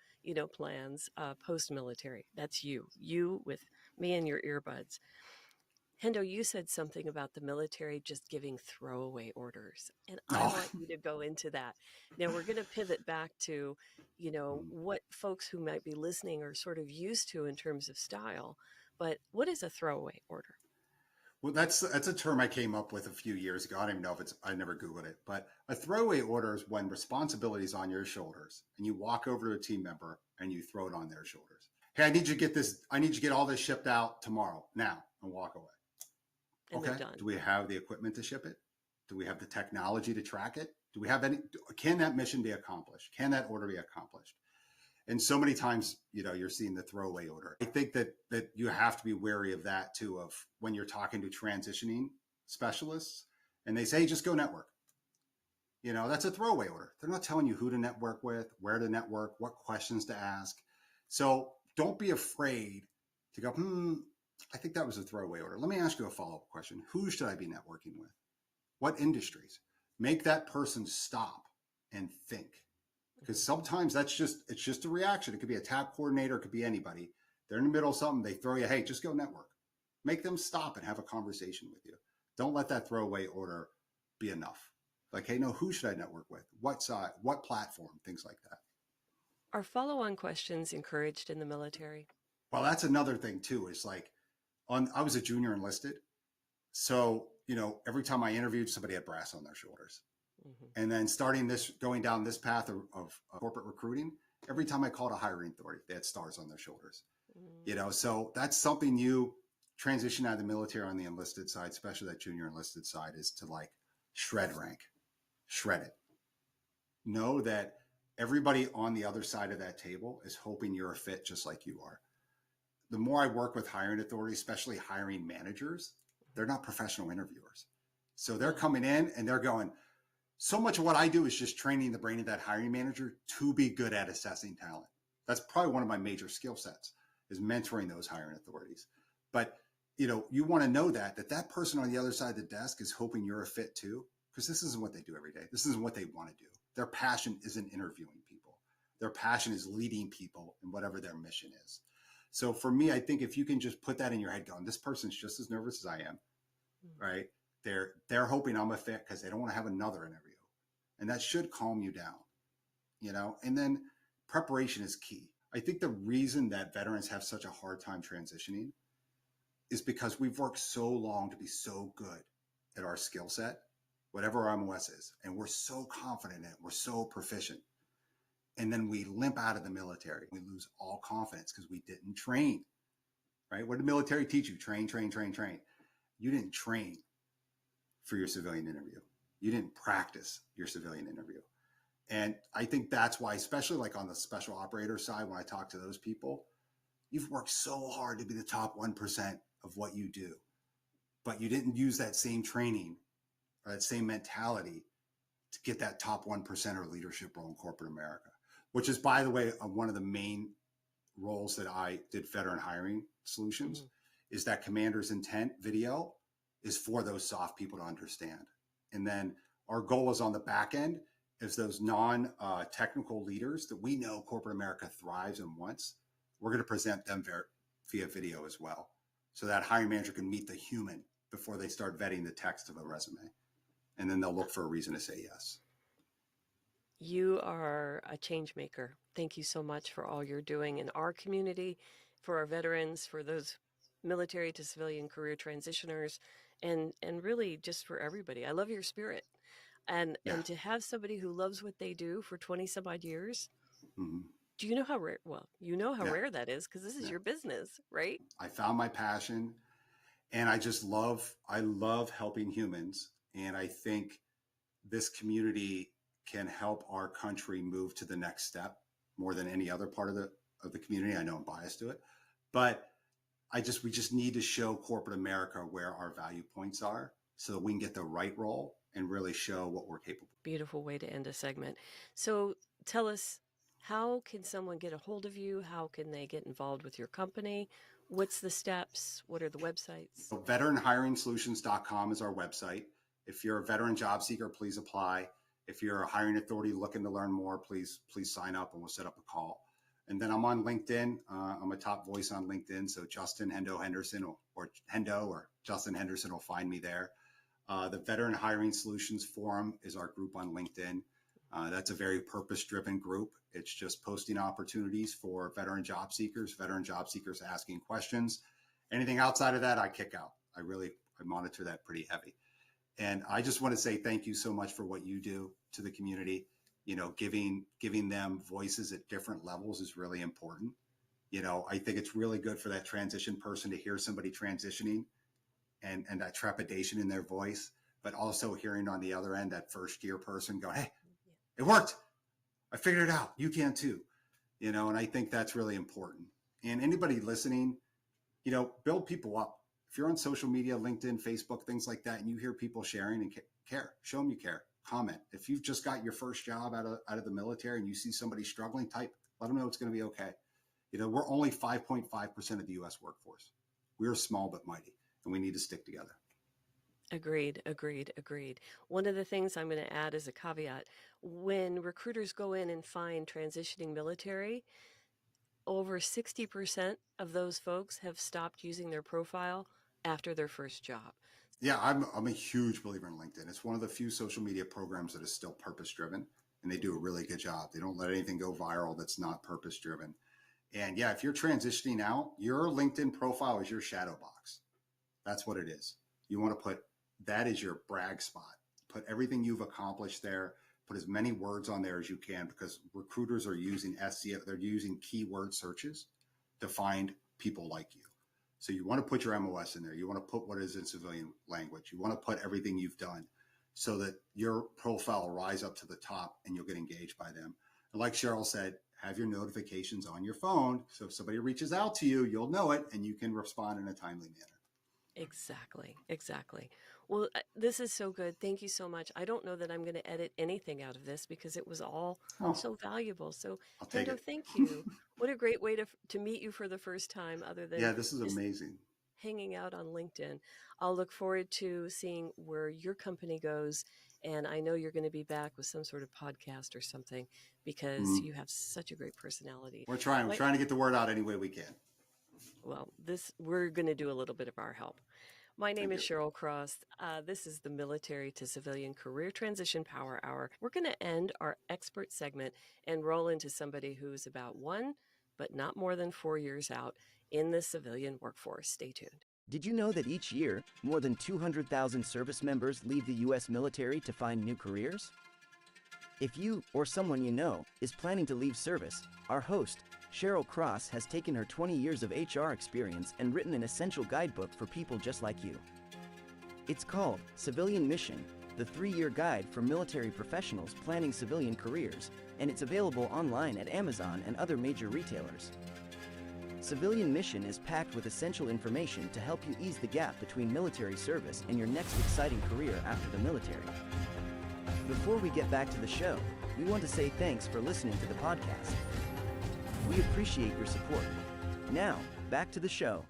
plans post-military. That's you with me and your earbuds. Hendo, you said something about the military just giving throwaway orders, and I want you to go into that. Now, we're going to pivot back to, what folks who might be listening are sort of used to in terms of style, but what is a throwaway order? Well, that's a term I came up with a few years ago. I don't even know if I never Googled it, but a throwaway order is when responsibility is on your shoulders and you walk over to a team member and you throw it on their shoulders. Hey, I need you to get this. I need you to get all this shipped out tomorrow, now, and walk away. And okay. Do we have the equipment to ship it? Do we have the technology to track it? Do we have can that mission be accomplished? Can that order be accomplished? And so many times, you're seeing the throwaway order. I think that you have to be wary of that too, of when you're talking to transitioning specialists and they say, just go network. That's a throwaway order. They're not telling you who to network with, where to network, what questions to ask. So don't be afraid to go, I think that was a throwaway order. Let me ask you a follow-up question. Who should I be networking with? What industries? Make that person stop and think. Because sometimes it's just a reaction. It could be a TAP coordinator. It could be anybody. They're in the middle of something. They throw you, hey, just go network. Make them stop and have a conversation with you. Don't let that throwaway order be enough. Like, hey, no, who should I network with? What side? What platform? Things like that. Are follow-on questions encouraged in the military? Well, that's another thing too. It's like, I was a junior enlisted. So, every time I interviewed, somebody had brass on their shoulders. Mm-hmm. And then going down this path of corporate recruiting, every time I called a hiring authority, they had stars on their shoulders. Mm-hmm. So that's something you transition out of the military on the enlisted side, especially that junior enlisted side, is to like shred rank, shred it. Know that everybody on the other side of that table is hoping you're a fit just like you are. The more I work with hiring authorities, especially hiring managers, they're not professional interviewers. So they're coming in and they're going, so much of what I do is just training the brain of that hiring manager to be good at assessing talent. That's probably one of my major skill sets, is mentoring those hiring authorities. But, you want to know that person on the other side of the desk is hoping you're a fit too, because this isn't what they do every day. This isn't what they want to do. Their passion isn't interviewing people. Their passion is leading people in whatever their mission is. So for me, I think if you can just put that in your head going, this person's just as nervous as I am, right? They're hoping I'm a fit because they don't want to have another interview. And that should calm you down, and then preparation is key. I think the reason that veterans have such a hard time transitioning is because we've worked so long to be so good at our skill set, whatever our MOS is, and we're so confident in it. We're so proficient. And then we limp out of the military. We lose all confidence because we didn't train, right? What did the military teach you? Train, train, train, train. You didn't train for your civilian interview. You didn't practice your civilian interview. And I think that's why, especially like on the special operator side, when I talk to those people, you've worked so hard to be the top 1% of what you do, but you didn't use that same training or that same mentality to get that top 1% or leadership role in corporate America, which is, by the way, one of the main roles that I did veteran hiring solutions is that commander's intent video is for those soft people to understand. And then our goal is on the back end is those non-technical leaders that we know corporate America thrives and wants. We're going to present them via video as well, so that hiring manager can meet the human before they start vetting the text of a resume. And then they'll look for a reason to say yes. You are a change maker. Thank you so much for all you're doing in our community, for our veterans, for those military to civilian career transitioners, and really just for everybody. I love your spirit. And to have somebody who loves what they do for 20 some odd years, do you know how rare, you know how rare that is, because this is your business, right? I found my passion, and I love helping humans. And I think this community can help our country move to the next step more than any other part of the community. I know I'm biased to it, but we just need to show corporate America where our value points are so that we can get the right role and really show what we're capable of. Beautiful way to end a segment. So tell us, how can someone get a hold of you? How can they get involved with your company? What's the steps? What are the websites? So veteranhiringsolutions.com is our website. If you're a veteran job seeker, please apply. If you're a hiring authority looking to learn more, please sign up and we'll set up a call. And then I'm on LinkedIn. I'm a top voice on LinkedIn. So Justin Hendo Henderson or Hendo or Justin Henderson will find me there. The Veteran Hiring Solutions Forum is our group on LinkedIn. That's a very purpose-driven group. It's just posting opportunities for veteran job seekers asking questions. Anything outside of that, I kick out. I monitor that pretty heavy. And I just want to say thank you so much for what you do to the community. You know, giving them voices at different levels is really important. You know, I think it's really good for that transition person to hear somebody transitioning and that trepidation in their voice, but also hearing on the other end that first year person go, hey, it worked. I figured it out. You can too. You know, and I think that's really important. And anybody listening, you know, build people up. If you're on social media, LinkedIn, Facebook, things like that, and you hear people sharing and care, show them you care. Comment. If you've just got your first job out of the military and you see somebody struggling, let them know it's going to be okay. You know, we're only 5.5% of the U.S. workforce. We're small but mighty, and we need to stick together. Agreed. One of the things I'm going to add as a caveat, when recruiters go in and find transitioning military, over 60% of those folks have stopped using their profile after their first job. Yeah, I'm a huge believer in LinkedIn. It's one of the few social media programs that is still purpose-driven, and they do a really good job. They don't let anything go viral that's not purpose-driven. And yeah, if you're transitioning out, your LinkedIn profile is your shadow box. That's what it is. You want to put, that is your brag spot. Put everything you've accomplished there. Put as many words on there as you can, because recruiters are using SEO. They're using keyword searches to find people like you. So you want to put your MOS in there. You want to put what is in civilian language. You want to put everything you've done so that your profile will rise up to the top and you'll get engaged by them. And like Cheryl said, have your notifications on your phone. So if somebody reaches out to you, you'll know it and you can respond in a timely manner. Exactly. Well, this is so good. Thank you so much. I don't know that I'm going to edit anything out of this because it was all so valuable. So, Hendo, thank you. What a great way to meet you for the first time, other than this is amazing. Hanging out on LinkedIn. I'll look forward to seeing where your company goes. And I know you're going to be back with some sort of podcast or something because you have such a great personality. We're trying to get the word out any way we can. Well, we're going to do a little bit of our help. My name is Cheryl Cross. This is the Military to Civilian Career Transition Power Hour. We're going to end our expert segment and roll into somebody who's about 1, but not more than 4 years out in the civilian workforce. Stay tuned. Did you know that each year, more than 200,000 service members leave the U.S. military to find new careers? If you or someone you know is planning to leave service, our host, Cheryl Cross, has taken her 20 years of HR experience and written an essential guidebook for people just like you. It's called Civilian Mission, the 3-year guide for military professionals planning civilian careers, and it's available online at Amazon and other major retailers. Civilian Mission is packed with essential information to help you ease the gap between military service and your next exciting career after the military. Before we get back to the show, we want to say thanks for listening to the podcast. We appreciate your support. Now, back to the show.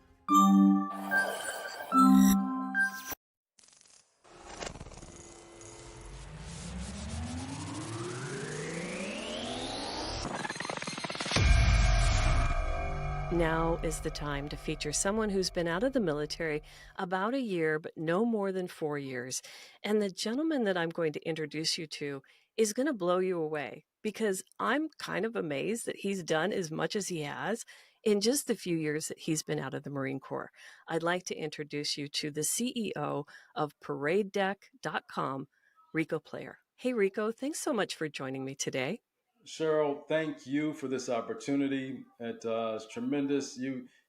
Now is the time to feature someone who's been out of the military about a year, but no more than 4 years. And the gentleman that I'm going to introduce you to is going to blow you away, because I'm kind of amazed that he's done as much as he has in just the few years that he's been out of the Marine Corps. I'd like to introduce you to the CEO of ParadeDeck.com, Riccoh Player. Hey, Riccoh, thanks so much for joining me today. Cheryl, thank you for this opportunity. It's tremendous.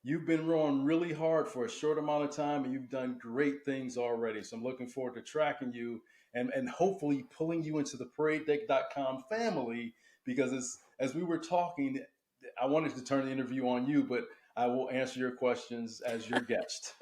You've been rowing really hard for a short amount of time, and you've done great things already. So I'm looking forward to tracking you and hopefully pulling you into the ParadeDeck.com family, because as we were talking, I wanted to turn the interview on you, but I will answer your questions as your guest.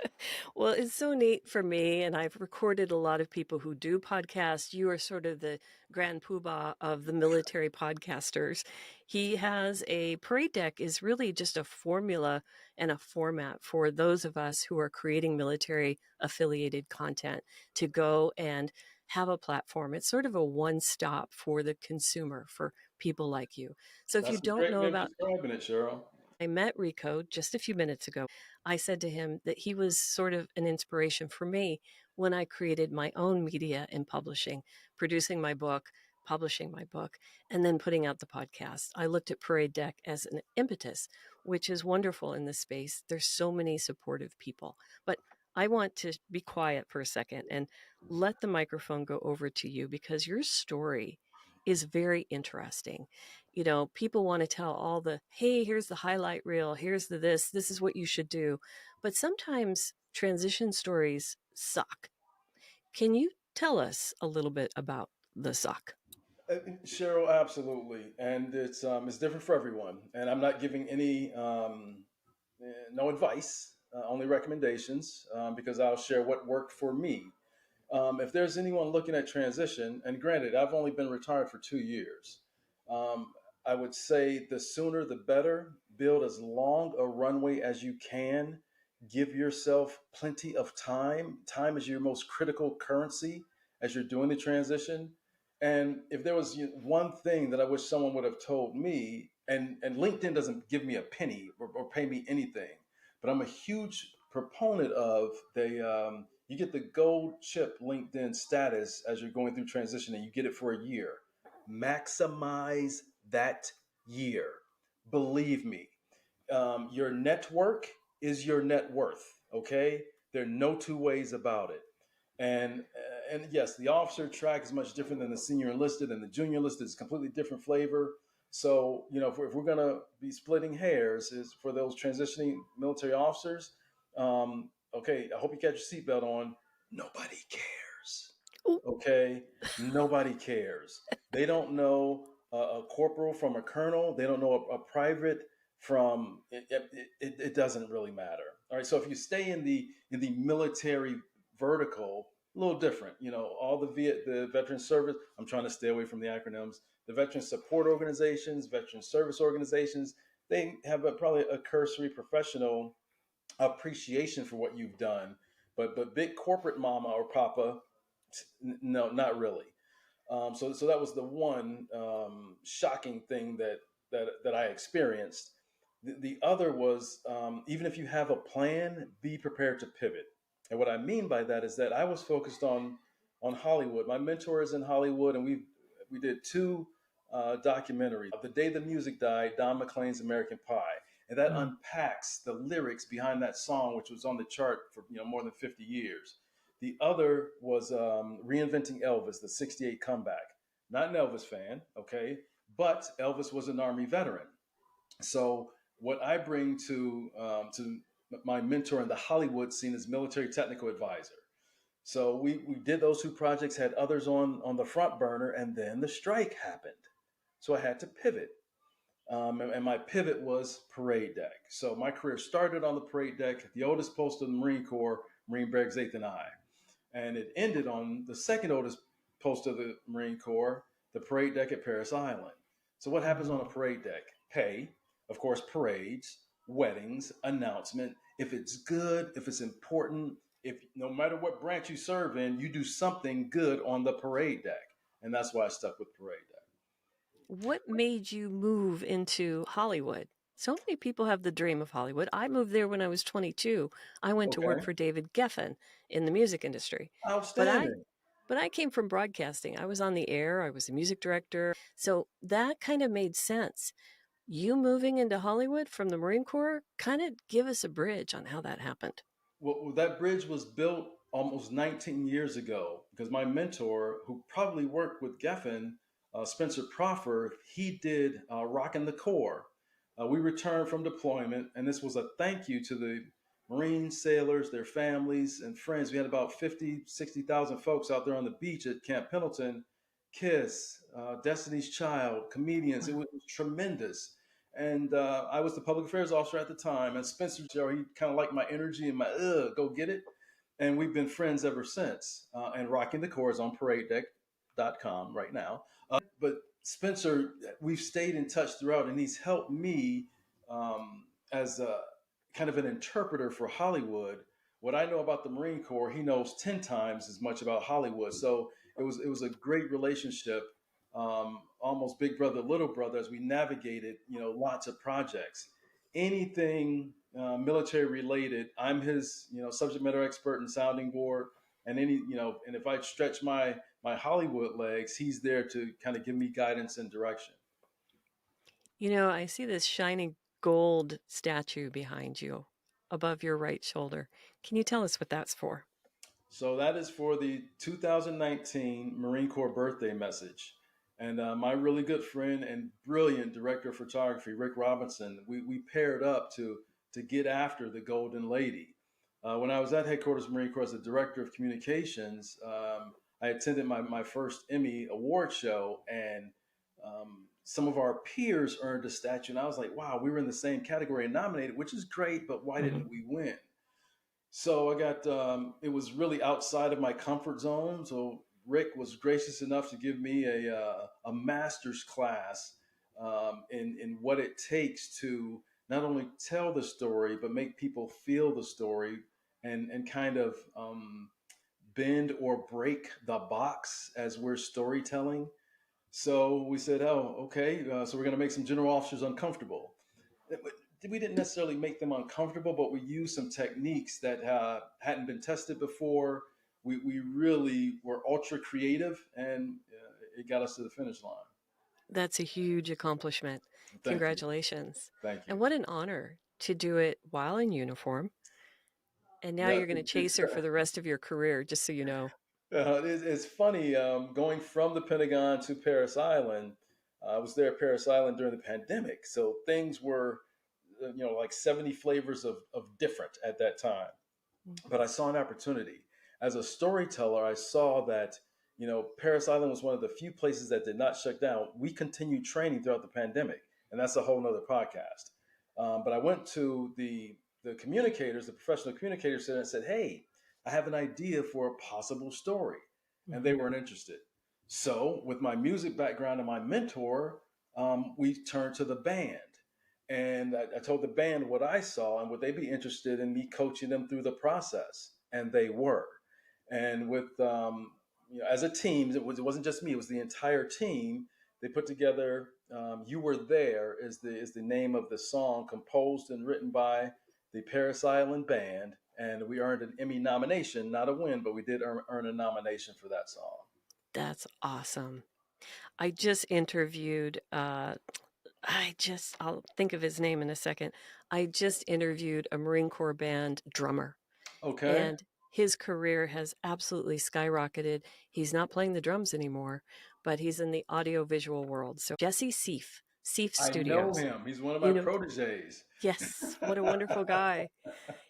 Well, it's so neat for me, and I've recorded a lot of people who do podcasts. You are sort of the grand poobah of the military podcasters. He has a Parade Deck is really just a formula and a format for those of us who are creating military affiliated content to go and have a platform. It's sort of a one-stop for the consumer, for people like you. So if you That's a don't great know way of about describing it, Cheryl. I met Riccoh just a few minutes ago. I said to him that he was sort of an inspiration for me when I created my own media and publishing, producing my book, publishing my book, and then putting out the podcast. I looked at Parade Deck as an impetus, which is wonderful in this space. There's so many supportive people. But I want to be quiet for a second and let the microphone go over to you, because your story is very interesting. You know, people want to tell all the, hey, here's the highlight reel, here's the this is what you should do. But sometimes transition stories suck. Can you tell us a little bit about the suck? Cheryl, absolutely, and it's different for everyone. And I'm not giving any no advice, only recommendations, because I'll share what worked for me. If there's anyone looking at transition, and granted, I've only been retired for 2 years, um, I would say the sooner the better. Build as long a runway as you can. Give yourself plenty of time. Time is your most critical currency as you're doing the transition. And if there was one thing that I wish someone would have told me, and LinkedIn doesn't give me a penny or pay me anything, but I'm a huge proponent of you get the gold chip LinkedIn status as you're going through transition, and you get it for a year. Maximize that year. Believe me, your network is your net worth. Okay, there are no two ways about it. And yes, the officer track is much different than the senior enlisted, and the junior enlisted is a completely different flavor. So, if we're going to be splitting hairs, is for those transitioning military officers. Okay, I hope you got your seatbelt on. Nobody cares. Okay, nobody cares. They don't know a corporal from a colonel. They don't know a private from. It doesn't really matter. All right. So if you stay in the military vertical, a little different. All the veteran service. I'm trying to stay away from the acronyms. The veteran support organizations, veteran service organizations, they have probably a cursory professional appreciation for what you've done, but big corporate mama or papa, no, not really. So that was the one shocking thing that I experienced. The other was, even if you have a plan, be prepared to pivot. And what I mean by that is that I was focused on Hollywood. My mentor is in Hollywood, and we did 2 documentaries. The Day the Music Died, Don McLean's American Pie. And that unpacks the lyrics behind that song, which was on the chart for more than 50 years. The other was Reinventing Elvis, the '68 comeback. not an Elvis fan, okay, but Elvis was an Army veteran. So what I bring to my mentor in the Hollywood scene is military technical advisor. So we did those two projects, had others on the front burner, and then the strike happened. So I had to pivot. And my pivot was parade deck. So my career started on the parade deck, the oldest post of the Marine Corps, Marine Barracks 8th and I. And it ended on the second oldest post of the Marine Corps, the parade deck at Paris Island. So what happens on a parade deck? Pay, of course, parades, weddings, announcement. If it's good, if it's important, if no matter what branch you serve in, you do something good on the parade deck. And that's why I stuck with parade deck. What made you move into Hollywood? So many people have the dream of Hollywood. I moved there when I was 22. I went to work Okay. for David Geffen in the music industry. But I Outstanding. but I came from broadcasting. I was on the air, I was a music director. So that kind of made sense. You moving into Hollywood from the Marine Corps, kind of give us a bridge on how that happened. Well, that bridge was built almost 19 years ago because my mentor, who probably worked with Geffen, Spencer Proffer, he did Rockin' the Corps. We returned from deployment, and this was a thank you to the Marine sailors, their families, and friends. We had about 50, 60,000 folks out there on the beach at Camp Pendleton. Kiss, Destiny's Child, comedians. It was tremendous. And I was the public affairs officer at the time. And Spencer, he kind of liked my energy and my, go get it. And we've been friends ever since. And Rocking the Corps is on paradedeck.com right now. But Spencer, we've stayed in touch throughout, and he's helped me as a kind of an interpreter for Hollywood. What I know about the Marine Corps, he knows 10 times as much about Hollywood. So it was a great relationship, almost big brother, little brother, as we navigated, lots of projects. Anything military related, I'm his, subject matter expert and sounding board. And and if I stretch my Hollywood legs, he's there to kind of give me guidance and direction. I see this shining gold statue behind you above your right shoulder. Can you tell us what that's for? So that is for the 2019 Marine Corps birthday message. And my really good friend and brilliant director of photography, Rick Robinson, we paired up to get after the Golden Lady. When I was at headquarters Marine Corps as the director of communications, I attended my first Emmy award show, and some of our peers earned a statue. And I was like, wow, we were in the same category and nominated, which is great, but why didn't we win? So I got, it was really outside of my comfort zone. So Rick was gracious enough to give me a master's class in what it takes to not only tell the story, but make people feel the story and kind of bend or break the box as we're storytelling. So we said, oh, okay, so we're going to make some general officers uncomfortable. We didn't necessarily make them uncomfortable, but we used some techniques that hadn't been tested before. We really were ultra creative, and it got us to the finish line. That's a huge accomplishment. Thank Congratulations. you. Thank you. And what an honor to do it while in uniform. And now you're going to chase her for the rest of your career, just so you know. It's funny, going from the Pentagon to Paris Island. I was there at Paris Island during the pandemic, so things were like 70 flavors of different at that time. But I saw an opportunity. As a storyteller, I saw that, Paris Island was one of the few places that did not shut down. We continued training throughout the pandemic, and that's a whole nother podcast. But I went to the communicators, the professional communicators, and said, hey, I have an idea for a possible story. And they weren't interested. So with my music background and my mentor, we turned to the band. And I told the band what I saw and would they be interested in me coaching them through the process? And they were. And with, as a team, it wasn't just me, it was the entire team. They put together, You Were There is the name of the song, composed and written by the Paris Island Band. And we earned an Emmy nomination, not a win, but we did earn a nomination for that song. That's awesome. I just interviewed, I'll think of his name in a second. I just interviewed a Marine Corps band drummer. Okay. And his career has absolutely skyrocketed. He's not playing the drums anymore, but he's in the audiovisual world. So Jesse Seif I know Studios. him. He's one of my You know, proteges. yes, what a wonderful guy.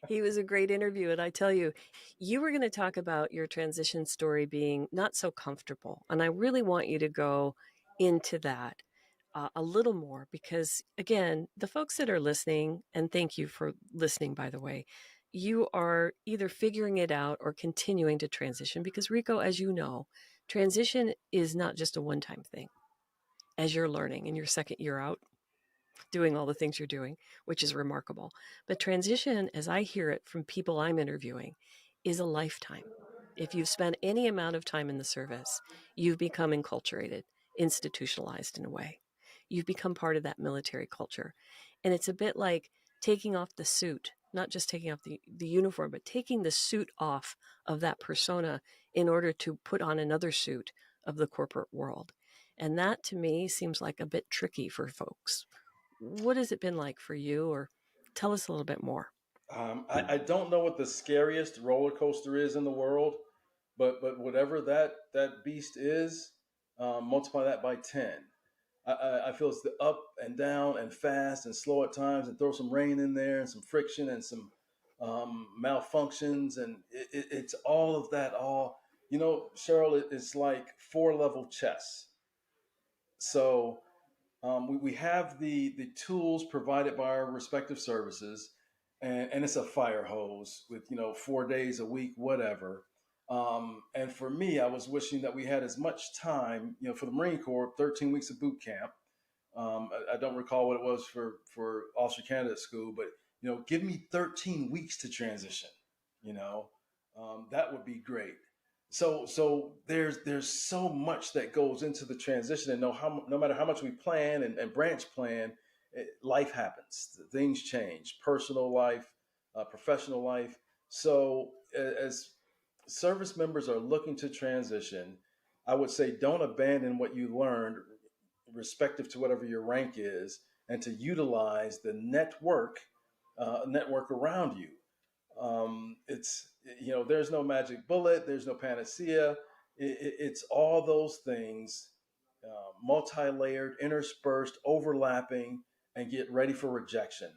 He was a great interview. And I tell you, you were going to talk about your transition story being not so comfortable. And I really want you to go into that a little more because, again, the folks that are listening, and thank you for listening, by the way, you are either figuring it out or continuing to transition because, Riccoh, as you know, transition is not just a one time thing. As you're learning in your second year out, doing all the things you're doing, which is remarkable. But transition, as I hear it from people I'm interviewing, is a lifetime. If you've spent any amount of time in the service, you've become enculturated, institutionalized in a way. You've become part of that military culture. And it's a bit like taking off the suit, not just taking off the uniform, but taking the suit off of that persona in order to put on another suit of the corporate world. And that to me seems like a bit tricky for folks. What has it been like for you, or tell us a little bit more? I don't know what the scariest roller coaster is in the world, but whatever that beast is, multiply that by 10. I feel it's the up and down and fast and slow at times, and throw some rain in there and some friction and some malfunctions, and it's all of that. All Cheryl, it's like 4-level chess. So we have the tools provided by our respective services, and it's a fire hose with 4 days a week, whatever. And for me, I was wishing that we had as much time, for the Marine Corps, 13 weeks of boot camp. I don't recall what it was for officer candidate school, but give me 13 weeks to transition. You know, that would be great. So there's so much that goes into the transition, and no matter how much we plan and branch plan, life happens. Things change. Personal life, professional life. So as service members are looking to transition, I would say don't abandon what you learned, respective to whatever your rank is, and to utilize the network around you. It's there's no magic bullet, there's no panacea. It's all those things, multi-layered, interspersed, overlapping, and get ready for rejection.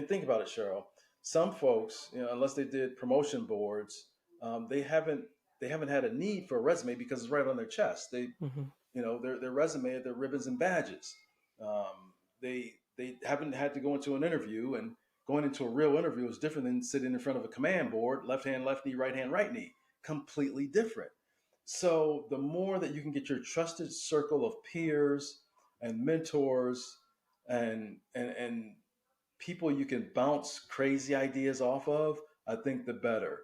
Think about it, Cheryl. Some folks, unless they did promotion boards, they haven't had a need for a resume because it's right on their chest. They Mm-hmm. their resume, their ribbons and badges. They haven't had to go into an interview, and going into a real interview is different than sitting in front of a command board, left hand, left knee, right knee, completely different. So the more that you can get your trusted circle of peers and mentors and people you can bounce crazy ideas off of, I think the better.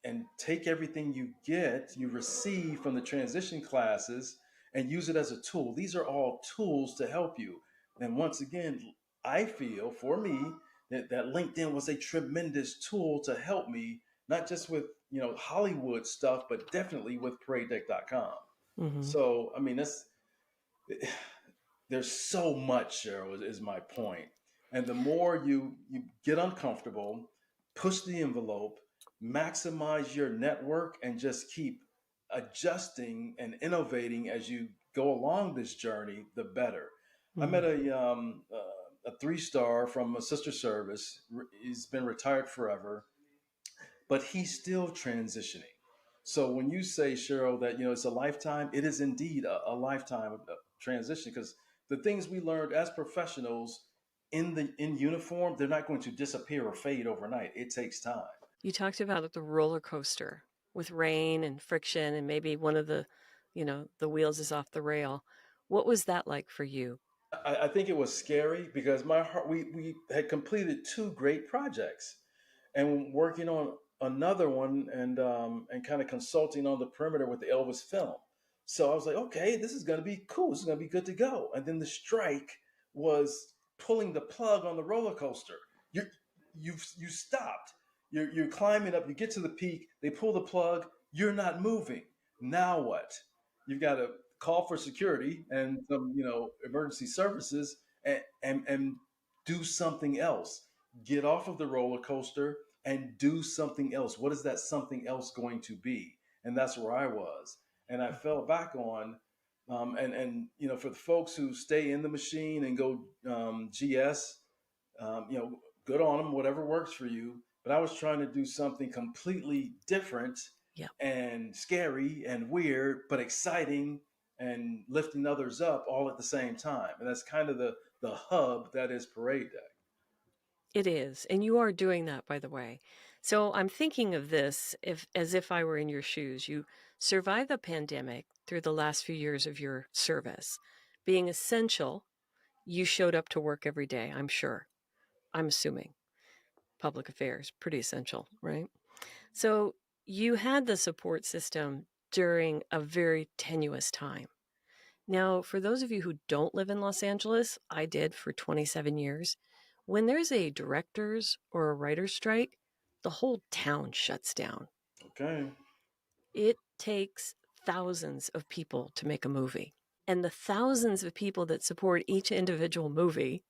And take everything you receive from the transition classes, and use it as a tool. These are all tools to help you. And once again, I feel for me that LinkedIn was a tremendous tool to help me, not just with Hollywood stuff, but definitely with paradedeck.com. Mm-hmm. So I mean, there's so much, Cheryl, is my point. And the more you get uncomfortable, push the envelope, maximize your network, and just keep adjusting and innovating as you go along this journey, the better. I Mm-hmm. met a 3-star from a sister service. He's been retired forever, but he's still transitioning. So when you say, Cheryl, that it's a lifetime, it is indeed a lifetime of transition, because the things we learned as professionals in uniform, they're not going to disappear or fade overnight. It takes time. You talked about the roller coaster with rain and friction, and maybe one of the wheels is off the rail. What was that like for you? I think it was scary because my heart, we had completed 2 great projects, and working on another one, and kind of consulting on the perimeter with the Elvis film. So I was like, okay, this is going to be cool. This is going to be good to go. And then the strike was pulling the plug on the roller coaster. You stopped. You're climbing up. You get to the peak. They pull the plug. You're not moving. Now what? You've got to call for security and some emergency services, and do something else. Get off of the roller coaster and do something else. What is that something else going to be? And that's where I was. and I fell back on. For the folks who stay in the machine and go GS, good on them, whatever works for you. But I was trying to do something completely different Yeah. and scary and weird, but exciting and lifting others up all at the same time. And that's kind of the hub that is Parade Deck. It is. And you are doing that, by the way. So I'm thinking of this as if I were in your shoes. You survived the pandemic through the last few years of your service. Being essential, you showed up to work every day, I'm sure. I'm assuming. Public affairs, pretty essential, right? So you had the support system during a very tenuous time. Now, for those of you who don't live in Los Angeles, I did for 27 years. When there's a director's or a writer's strike, the whole town shuts down. Okay. It takes thousands of people to make a movie. And the thousands of people that support each individual movie,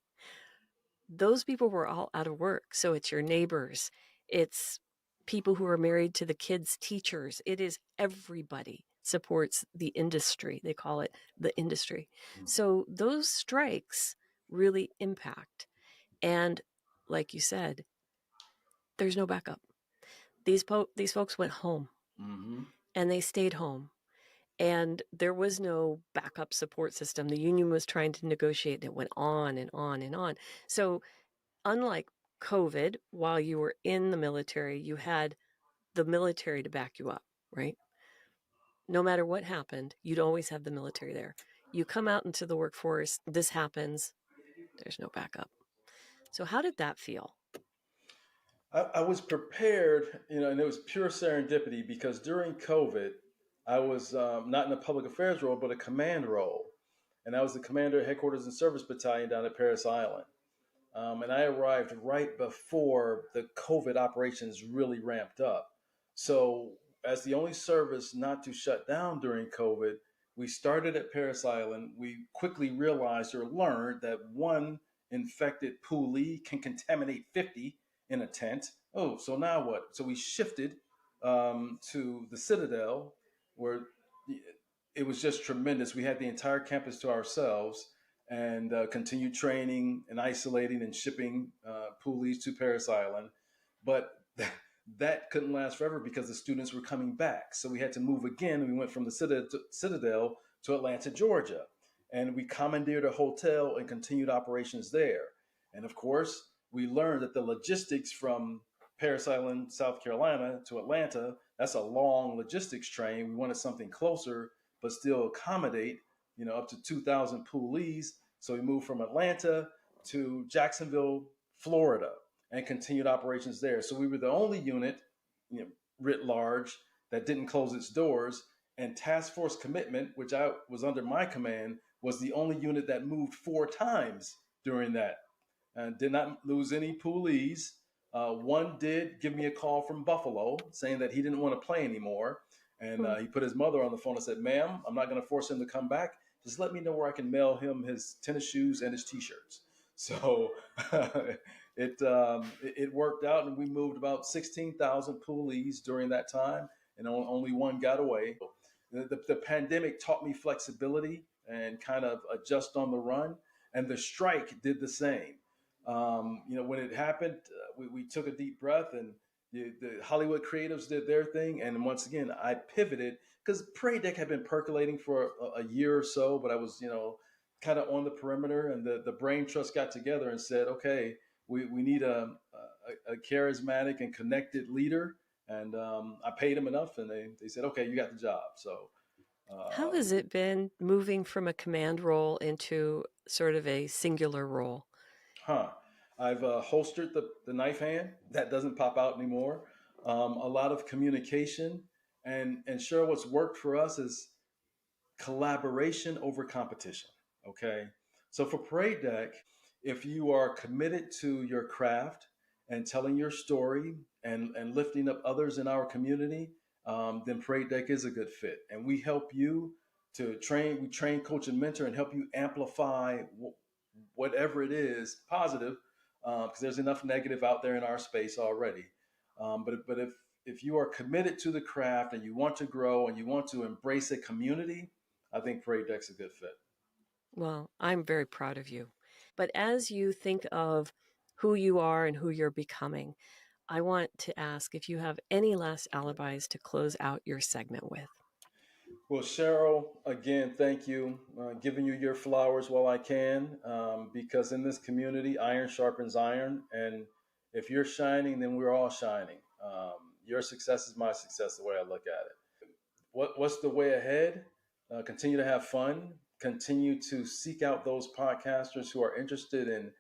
those people were all out of work. So it's your neighbors, it's people who are married to the kids' teachers. It is everybody supports the industry. They call it the industry. So those strikes really impact. And like you said, there's no backup. These folks went home Mm-hmm. and they stayed home. And there was no backup support system. The union was trying to negotiate, and it went on and on and on. So unlike COVID, while you were in the military, you had the military to back you up, right? No matter what happened, you'd always have the military there. You come out into the workforce, this happens, there's no backup. So how did that feel? I was prepared, and it was pure serendipity because during COVID, I was not in a public affairs role, but a command role. And I was the commander of Headquarters and Service Battalion down at Parris Island. And I arrived right before the COVID operations really ramped up. So, as the only service not to shut down during COVID, we started at Parris Island. We quickly realized or learned that one infected poolee can contaminate 50 in a tent. Oh, so now what? So we shifted to the Citadel, where it was just tremendous. We had the entire campus to ourselves and continued training and isolating and shipping poolies to Parris Island. But that couldn't last forever because the students were coming back. So we had to move again. We went from the Citadel to Atlanta, Georgia. And we commandeered a hotel and continued operations there. And of course, we learned that the logistics from Parris Island, South Carolina to Atlanta, that's a long logistics train. We wanted something closer, but still accommodate, up to 2,000 poolies. So we moved from Atlanta to Jacksonville, Florida, and continued operations there. So we were the only unit, writ large, that didn't close its doors. And Task Force Commitment, which I was under my command, was the only unit that moved 4 times during that. And did not lose any poolies. One did give me a call from Buffalo saying that he didn't want to play anymore. And he put his mother on the phone and said, "Ma'am, I'm not going to force him to come back. Just let me know where I can mail him his tennis shoes and his T-shirts." So it worked out, and we moved about 16,000 poolies during that time, and only one got away. The pandemic taught me flexibility and kind of adjust on the run, and the strike did the same. When it happened, we took a deep breath, and the Hollywood creatives did their thing. And once again, I pivoted because Parade Deck had been percolating for a year or so, but I was, kind of on the perimeter, and the brain trust got together and said, okay, we need a charismatic and connected leader. And I paid them enough, and they said, okay, you got the job. So How has it been moving from a command role into sort of a singular role? I've holstered the knife hand. That doesn't pop out anymore. A lot of communication. And sure, what's worked for us is collaboration over competition. Okay. So for Parade Deck, if you are committed to your craft and telling your story and lifting up others in our community, then Parade Deck is a good fit. And we help you we train, coach, and mentor and help you amplify whatever it is positive, because there's enough negative out there in our space already. But if if you are committed to the craft and you want to grow and you want to embrace a community, I think Parade Deck's a good fit. Well, I'm very proud of you. But as you think of who you are and who you're becoming, I want to ask if you have any last alibis to close out your segment with. Well, Cheryl, again, thank you. Giving you your flowers while I can, because in this community, iron sharpens iron. And if you're shining, then we're all shining. Your success is my success, the way I look at it. What's the way ahead? Continue to have fun. Continue to seek out those podcasters who are interested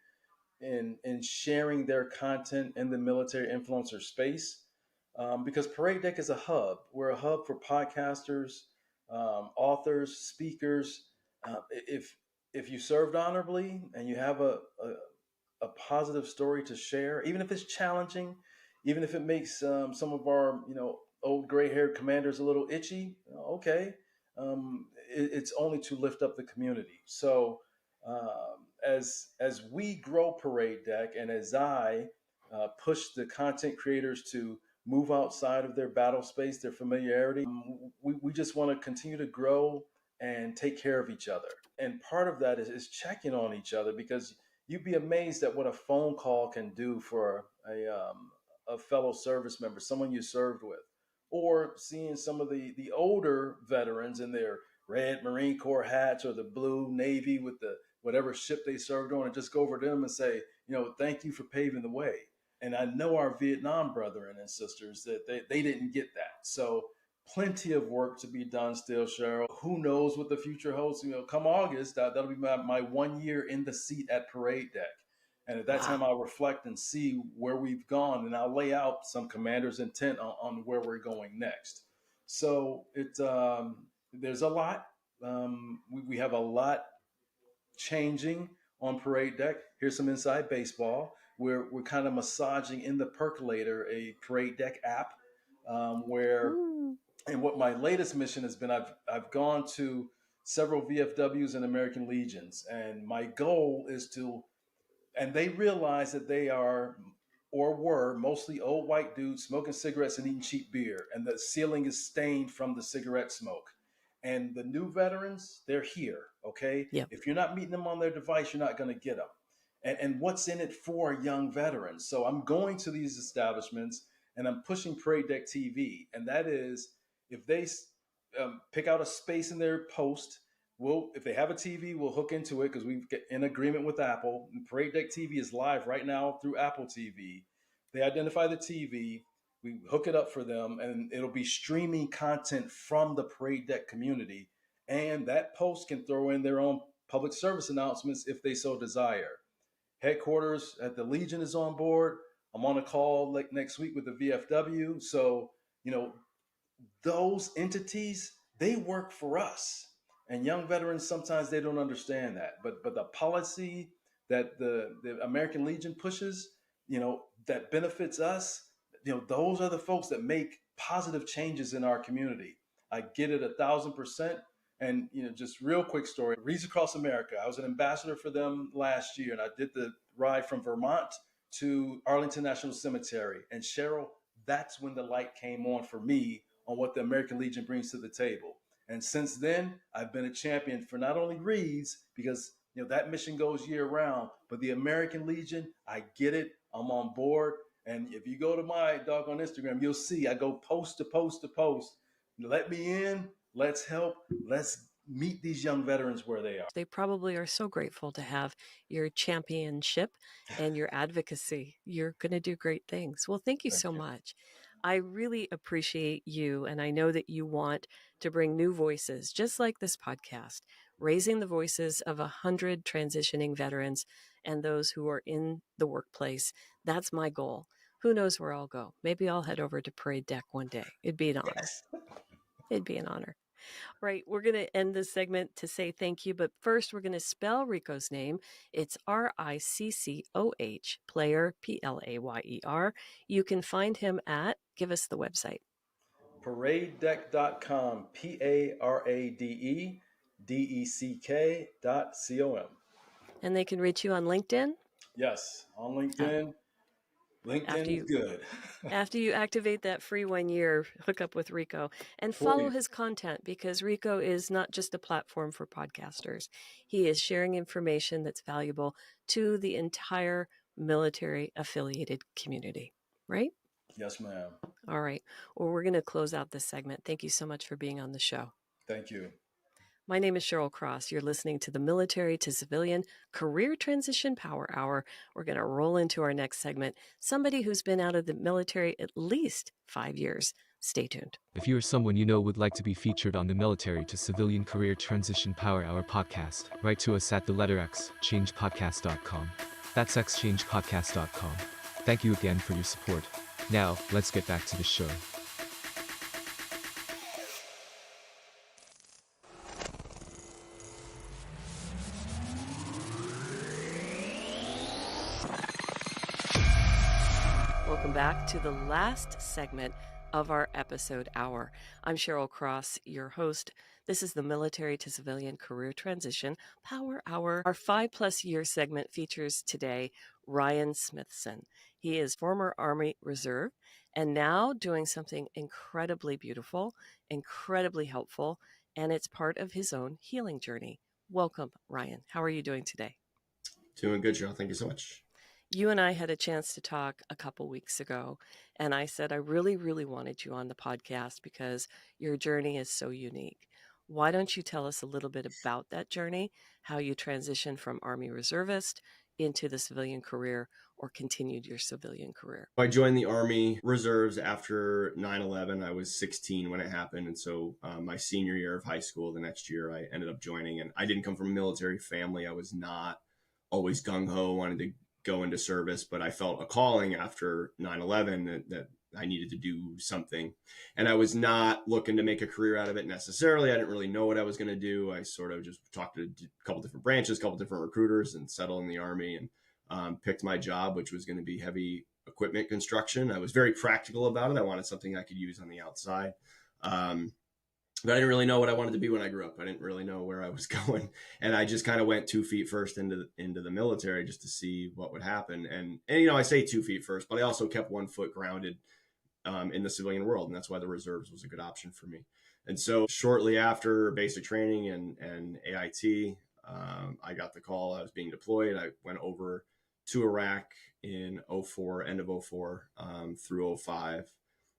in sharing their content in the military influencer space, because Parade Deck is a hub. We're a hub for podcasters, authors, speakers. If you served honorably and you have a positive story to share, even if it's challenging, even if it makes some of our old gray-haired commanders a little itchy, okay, it's only to lift up the community. So as we grow Parade Deck, and as I push the content creators to move outside of their battle space, their familiarity, we just want to continue to grow and take care of each other. And part of that is checking on each other, because you'd be amazed at what a phone call can do for a fellow service member, someone you served with, or seeing some of the older veterans in their red Marine Corps hats or the blue Navy with the whatever ship they served on, and just go over to them and say, thank you for paving the way. And I know our Vietnam brethren and sisters that they didn't get that. So plenty of work to be done still, Cheryl. Who knows what the future holds? Come August, that'll be my 1 year in the seat at Parade Deck. And at that time, I'll reflect and see where we've gone, and I'll lay out some commander's intent on where we're going next. So there's a lot. We have a lot changing on Parade Deck. Here's some inside baseball. We're kind of massaging in the percolator a Parade Deck app, and what my latest mission has been, I've gone to several VFWs and American Legions, and my goal is and they realize that they are or were mostly old white dudes smoking cigarettes and eating cheap beer, and the ceiling is stained from the cigarette smoke. And the new veterans, they're here, okay? Yep. If you're not meeting them on their device, you're not going to get them. And what's in it for young veterans? So I'm going to these establishments and I'm pushing Parade Deck TV. And that is, if they pick out a space in their post, if they have a TV, we'll hook into it, because we've got in agreement with Apple. And Parade Deck TV is live right now through Apple TV. They identify the TV, we hook it up for them, and it'll be streaming content from the Parade Deck community. And that post can throw in their own public service announcements if they so desire. Headquarters at the Legion is on board. I'm on a call next week with the VFW. So, those entities, they work for us. And young veterans, sometimes they don't understand that. But the policy that the American Legion pushes, that benefits us, those are the folks that make positive changes in our community. I get it 1,000%. And, just real quick story, Reads Across America. I was an ambassador for them last year, and I did the ride from Vermont to Arlington National Cemetery. And Cheryl, that's when the light came on for me on what the American Legion brings to the table. And since then, I've been a champion for not only Reads, because that mission goes year round, but the American Legion, I get it. I'm on board. And if you go to my doggone Instagram, you'll see I go post to post to post. Let me in. Let's help. Let's meet these young veterans where they are. They probably are so grateful to have your championship and your advocacy. You're going to do great things. Well, thank you so much. I really appreciate you, and I know that you want to bring new voices, just like this podcast, raising the voices of 100 transitioning veterans and those who are in the workplace. That's my goal. Who knows where I'll go? Maybe I'll head over to Parade Deck one day. It'd be an honor. Yes. It'd be an honor. Right, we're going to end this segment to say thank you, but first we're going to spell Ricco's name. It's Riccoh, Player, Player. You can find him at, give us the website. Paradedeck.com, PARADEDECK.com. And they can reach you on LinkedIn? Yes, on LinkedIn. LinkedIn is good. After you activate that free 1 year, hook up with Riccoh and follow his content, because Riccoh is not just a platform for podcasters. He is sharing information that's valuable to the entire military affiliated community, right? Yes, ma'am. All right. Well, we're going to close out this segment. Thank you so much for being on the show. Thank you. My name is Cheryl Cross. You're listening to the Military to Civilian Career Transition Power Hour. We're going to roll into our next segment. Somebody who's been out of the military at least 5 years. Stay tuned. If you or someone you know would like to be featured on the Military to Civilian Career Transition Power Hour podcast, write to us at the letter X, changepodcast.com. That's xchangepodcast.com. Thank you again for your support. Now, let's get back to the show. Welcome back to the last segment of our episode hour. I'm Cheryl Cross, your host. This is the Military to Civilian Career Transition Power Hour. Our 5+ year segment features today Ryan Smithson. He is former Army Reserve and now doing something incredibly beautiful, incredibly helpful, and it's part of his own healing journey. Welcome, Ryan. How are you doing today? Doing good, Cheryl. Thank you so much. You and I had a chance to talk a couple weeks ago, and I said I really, really wanted you on the podcast because your journey is so unique. Why don't you tell us a little bit about that journey, how you transitioned from Army Reservist into the civilian career or continued your civilian career? I joined the Army Reserves after 9/11. I was 16 when it happened. And so my senior year of high school, the next year, I ended up joining. And I didn't come from a military family. I was not always gung-ho, wanted to go into service, but I felt a calling after 9/11 that I needed to do something. And I was not looking to make a career out of it necessarily. I didn't really know what I was going to do. I sort of just talked to a couple different branches, a couple different recruiters, and settled in the Army and picked my job, which was going to be heavy equipment construction. I was very practical about it. I wanted something I could use on the outside. But I didn't really know what I wanted to be when I grew up. I didn't really know where I was going. And I just kind of went 2 feet first into the military just to see what would happen. And you know, I say 2 feet first, but I also kept 1 foot grounded in the civilian world. And that's why the reserves was a good option for me. And so shortly after basic training and AIT, I got the call. I was being deployed. I went over to Iraq in 04, end of 04 through 05.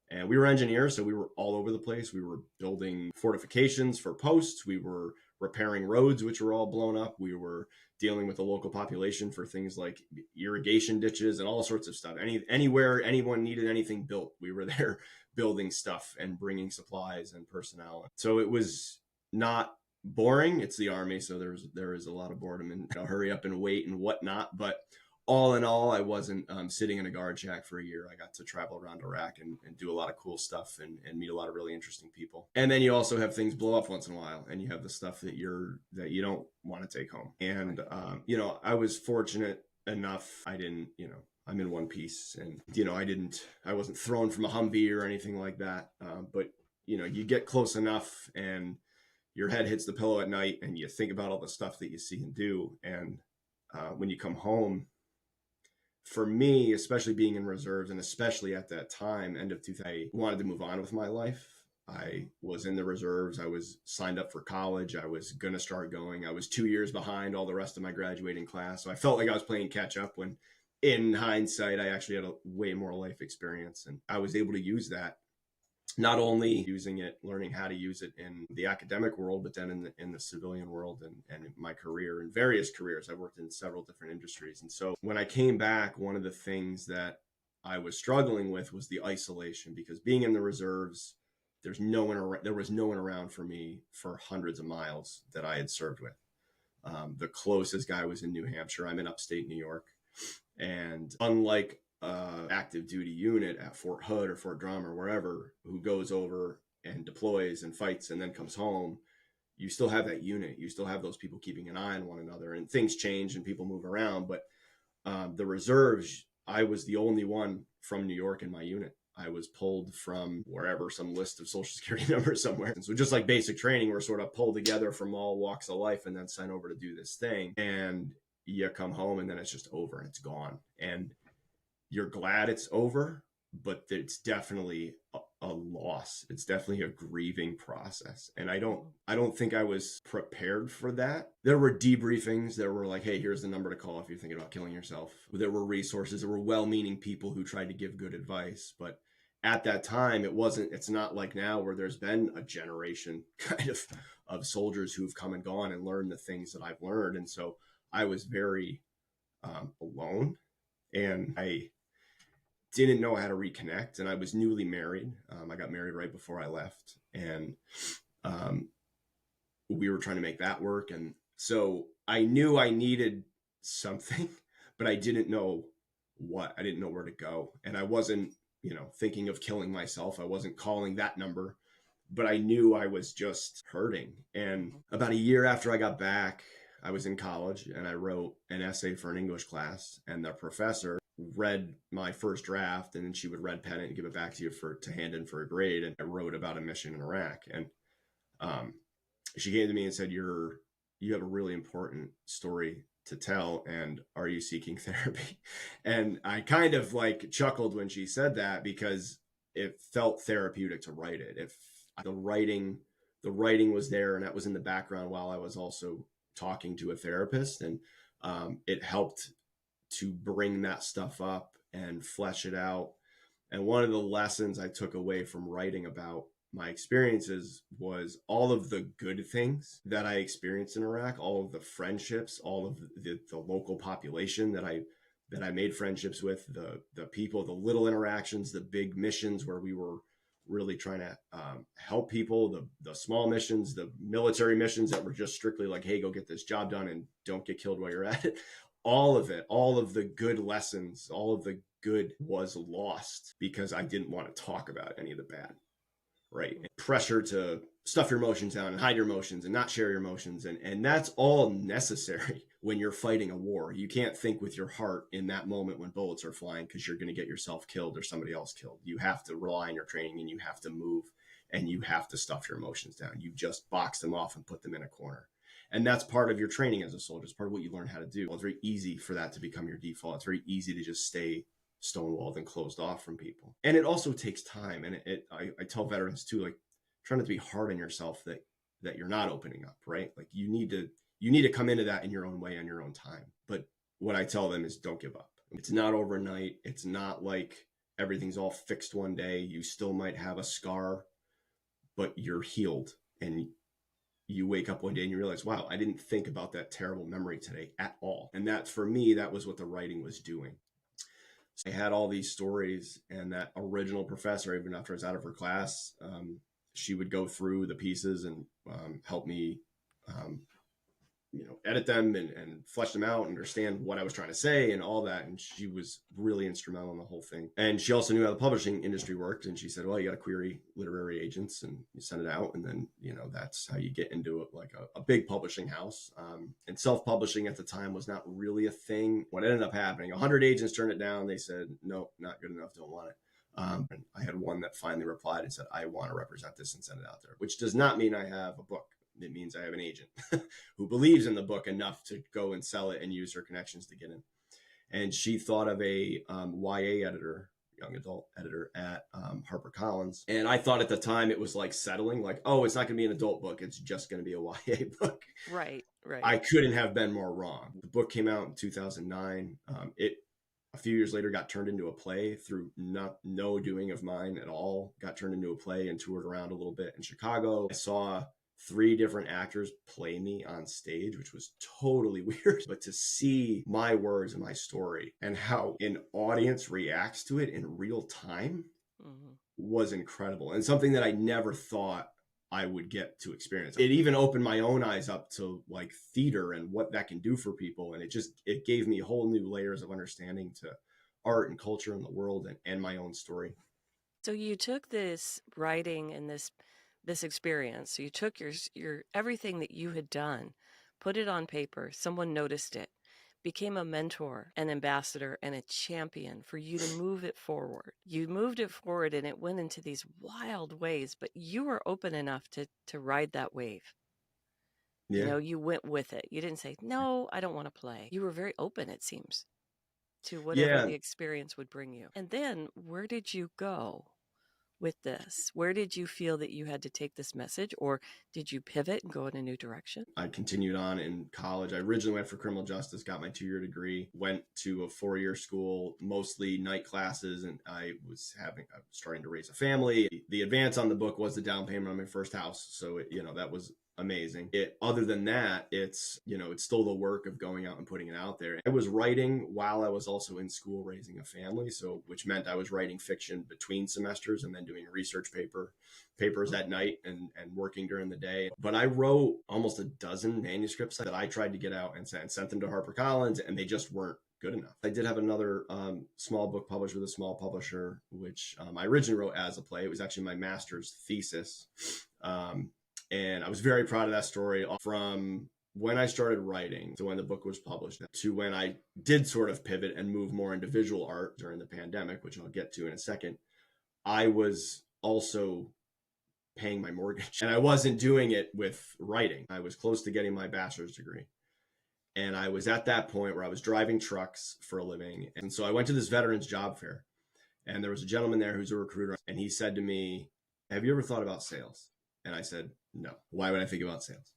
And we were engineers, so we were all over the place. We were building fortifications for posts. We were repairing roads, which were all blown up. We were dealing with the local population for things like irrigation ditches and all sorts of stuff. Anywhere anyone needed anything built, we were there building stuff and bringing supplies and personnel. So it was not boring. It's the Army, so there is a lot of boredom and hurry up and wait and whatnot. But all in all, I wasn't sitting in a guard shack for a year. I got to travel around Iraq and do a lot of cool stuff and meet a lot of really interesting people. And then you also have things blow up once in a while, and you have the stuff that you don't want to take home. And you know, I was fortunate enough. I didn't, you know, I'm in one piece, and you know, I wasn't thrown from a Humvee or anything like that. But you know, you get close enough, and your head hits the pillow at night, and you think about all the stuff that you see and do. And when you come home, for me, especially being in reserves, and especially at that time, end of 2000, I wanted to move on with my life. I was in the reserves. I was signed up for college. I was going to start going. I was 2 years behind all the rest of my graduating class. So I felt like I was playing catch up when in hindsight, I actually had a way more life experience. And I was able to use that, not only using it, learning how to use it in the academic world, but then in the civilian world and in my career, in various careers. I worked in several different industries. And so when I came back, one of the things that I was struggling with was the isolation, because being in the reserves, there was no one around for me for hundreds of miles that I had served with. The closest guy was in New Hampshire. I'm in upstate New York. And unlike active duty unit at Fort Hood or Fort Drum or wherever, who goes over and deploys and fights and then comes home, you still have that unit. You still have those people keeping an eye on one another, and things change and people move around. But the reserves, I was the only one from New York in my unit. I was pulled from wherever, some list of social security numbers somewhere. And so just like basic training, we're sort of pulled together from all walks of life and then sent over to do this thing. And you come home and then it's just over and it's gone. And you're glad it's over, but it's definitely a loss. It's definitely a grieving process. And I don't think I was prepared for that. There were debriefings that were like, hey, here's the number to call if you're thinking about killing yourself. There were resources. There were well-meaning people who tried to give good advice. But at that time, it's not like now where there's been a generation kind of soldiers who've come and gone and learned the things that I've learned. And so I was very alone, and I didn't know how to reconnect, and I was newly married. I got married right before I left, and we were trying to make that work. And so I knew I needed something, but I didn't know what. I didn't know where to go, and I wasn't, thinking of killing myself. I wasn't calling that number, but I knew I was just hurting. And about a year after I got back, I was in college, and I wrote an essay for an English class, and the professor read my first draft, and then she would red pen it and give it back to you to hand in for a grade. And I wrote about a mission in Iraq. And she came to me and said, you have a really important story to tell, and are you seeking therapy? And I kind of like chuckled when she said that, because it felt therapeutic to write it. If the writing was there, and that was in the background while I was also talking to a therapist, and it helped to bring that stuff up and flesh it out. And one of the lessons I took away from writing about my experiences was all of the good things that I experienced in Iraq, all of the friendships, all of the local population that I made friendships with, the people, the little interactions, the big missions where we were really trying to help people, the small missions, the military missions that were just strictly like, hey, go get this job done and don't get killed while you're at it. All of it, all of the good lessons, all of the good was lost because I didn't want to talk about any of the bad, right? And pressure to stuff your emotions down and hide your emotions and not share your emotions. And that's all necessary when you're fighting a war. You can't think with your heart in that moment when bullets are flying, because you're going to get yourself killed or somebody else killed. You have to rely on your training, and you have to move, and you have to stuff your emotions down. You just box them off and put them in a corner. And that's part of your training as a soldier. It's part of what you learn how to do. It's very easy for that to become your default. It's very easy to just stay stonewalled and closed off from people. And it also takes time. And I tell veterans too, like, try not to be hard on yourself that you're not opening up, right? Like you need to come into that in your own way, on your own time. But what I tell them is don't give up. It's not overnight. It's not like everything's all fixed one day. You still might have a scar, but you're healed, and you wake up one day and you realize, wow, I didn't think about that terrible memory today at all. And that, for me, that was what the writing was doing. So I had all these stories, and that original professor, even after I was out of her class, she would go through the pieces and help me, edit them and flesh them out, and understand what I was trying to say and all that. And she was really instrumental in the whole thing. And she also knew how the publishing industry worked. And she said, well, you got to query literary agents and you send it out. And then, that's how you get into it, like a big publishing house. And self-publishing at the time was not really a thing. What ended up happening, 100 agents turned it down. They said, nope, not good enough, don't want it. And I had one that finally replied and said, I want to represent this and send it out there, which does not mean I have a book. It means I have an agent who believes in the book enough to go and sell it and use her connections to get in. And she thought of a YA editor, young adult editor at HarperCollins. And I thought at the time it was like settling, like, oh, it's not going to be an adult book. It's just going to be a YA book. Right. I couldn't have been more wrong. The book came out in 2009. A few years later got turned into a play through no doing of mine at all. Got turned into a play and toured around a little bit in Chicago. I saw 3 different actors play me on stage, which was totally weird. But to see my words and my story and how an audience reacts to it in real time was incredible, and something that I never thought I would get to experience. It even opened my own eyes up to like theater and what that can do for people. And it gave me whole new layers of understanding to art and culture in the world and my own story. So you took this writing and this experience. So you took your everything that you had done, put it on paper. Someone noticed it, became a mentor, an ambassador, and a champion for you to move it forward. You moved it forward, and it went into these wild ways, but you were open enough to ride that wave. Yeah. You went with it. You didn't say, no, I don't want to play. You were very open, it seems, to whatever Yeah, the experience would bring you. And then where did you go with this? Where did you feel that you had to take this message, or did you pivot and go in a new direction? I continued on in college. I originally went for criminal justice, got my 2-year degree, went to a 4-year school, mostly night classes, and I was starting to raise a family. The advance on the book was the down payment on my first house. So, that was amazing. Other than that, it's still the work of going out and putting it out there. I was writing while I was also in school raising a family, so which meant I was writing fiction between semesters and then doing research papers at night and working during the day. But I wrote almost a dozen manuscripts that I tried to get out and sent them to HarperCollins, and they just weren't good enough. I did have another small book published with a small publisher, which I originally wrote as a play. It was actually my master's thesis. And I was very proud of that story. From when I started writing to when the book was published to when I did sort of pivot and move more into visual art during the pandemic, which I'll get to in a second, I was also paying my mortgage, and I wasn't doing it with writing. I was close to getting my bachelor's degree. And I was at that point where I was driving trucks for a living. And so I went to this veterans job fair, and there was a gentleman there who's a recruiter. And he said to me, "Have you ever thought about sales?" And I said, "No. Why would I think about sales?"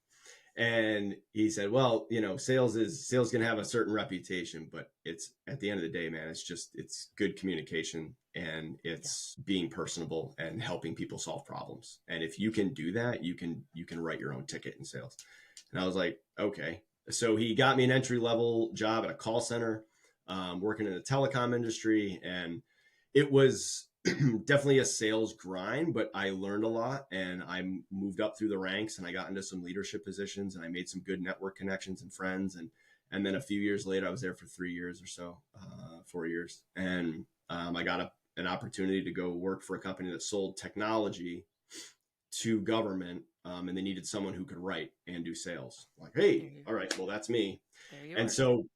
And he said, "Well, sales can have a certain reputation, but it's at the end of the day, man, it's good communication, and it's being personable and helping people solve problems. And if you can do that, you can write your own ticket in sales." And I was like, okay. So he got me an entry-level job at a call center, working in the telecom industry. And it was definitely a sales grind, but I learned a lot, and I moved up through the ranks, and I got into some leadership positions, and I made some good network connections and friends. And then a few years later, I was there for 3 years or so, 4 years. And I got an opportunity to go work for a company that sold technology to government, and they needed someone who could write and do sales. Like, hey, all right, well, that's me. And so,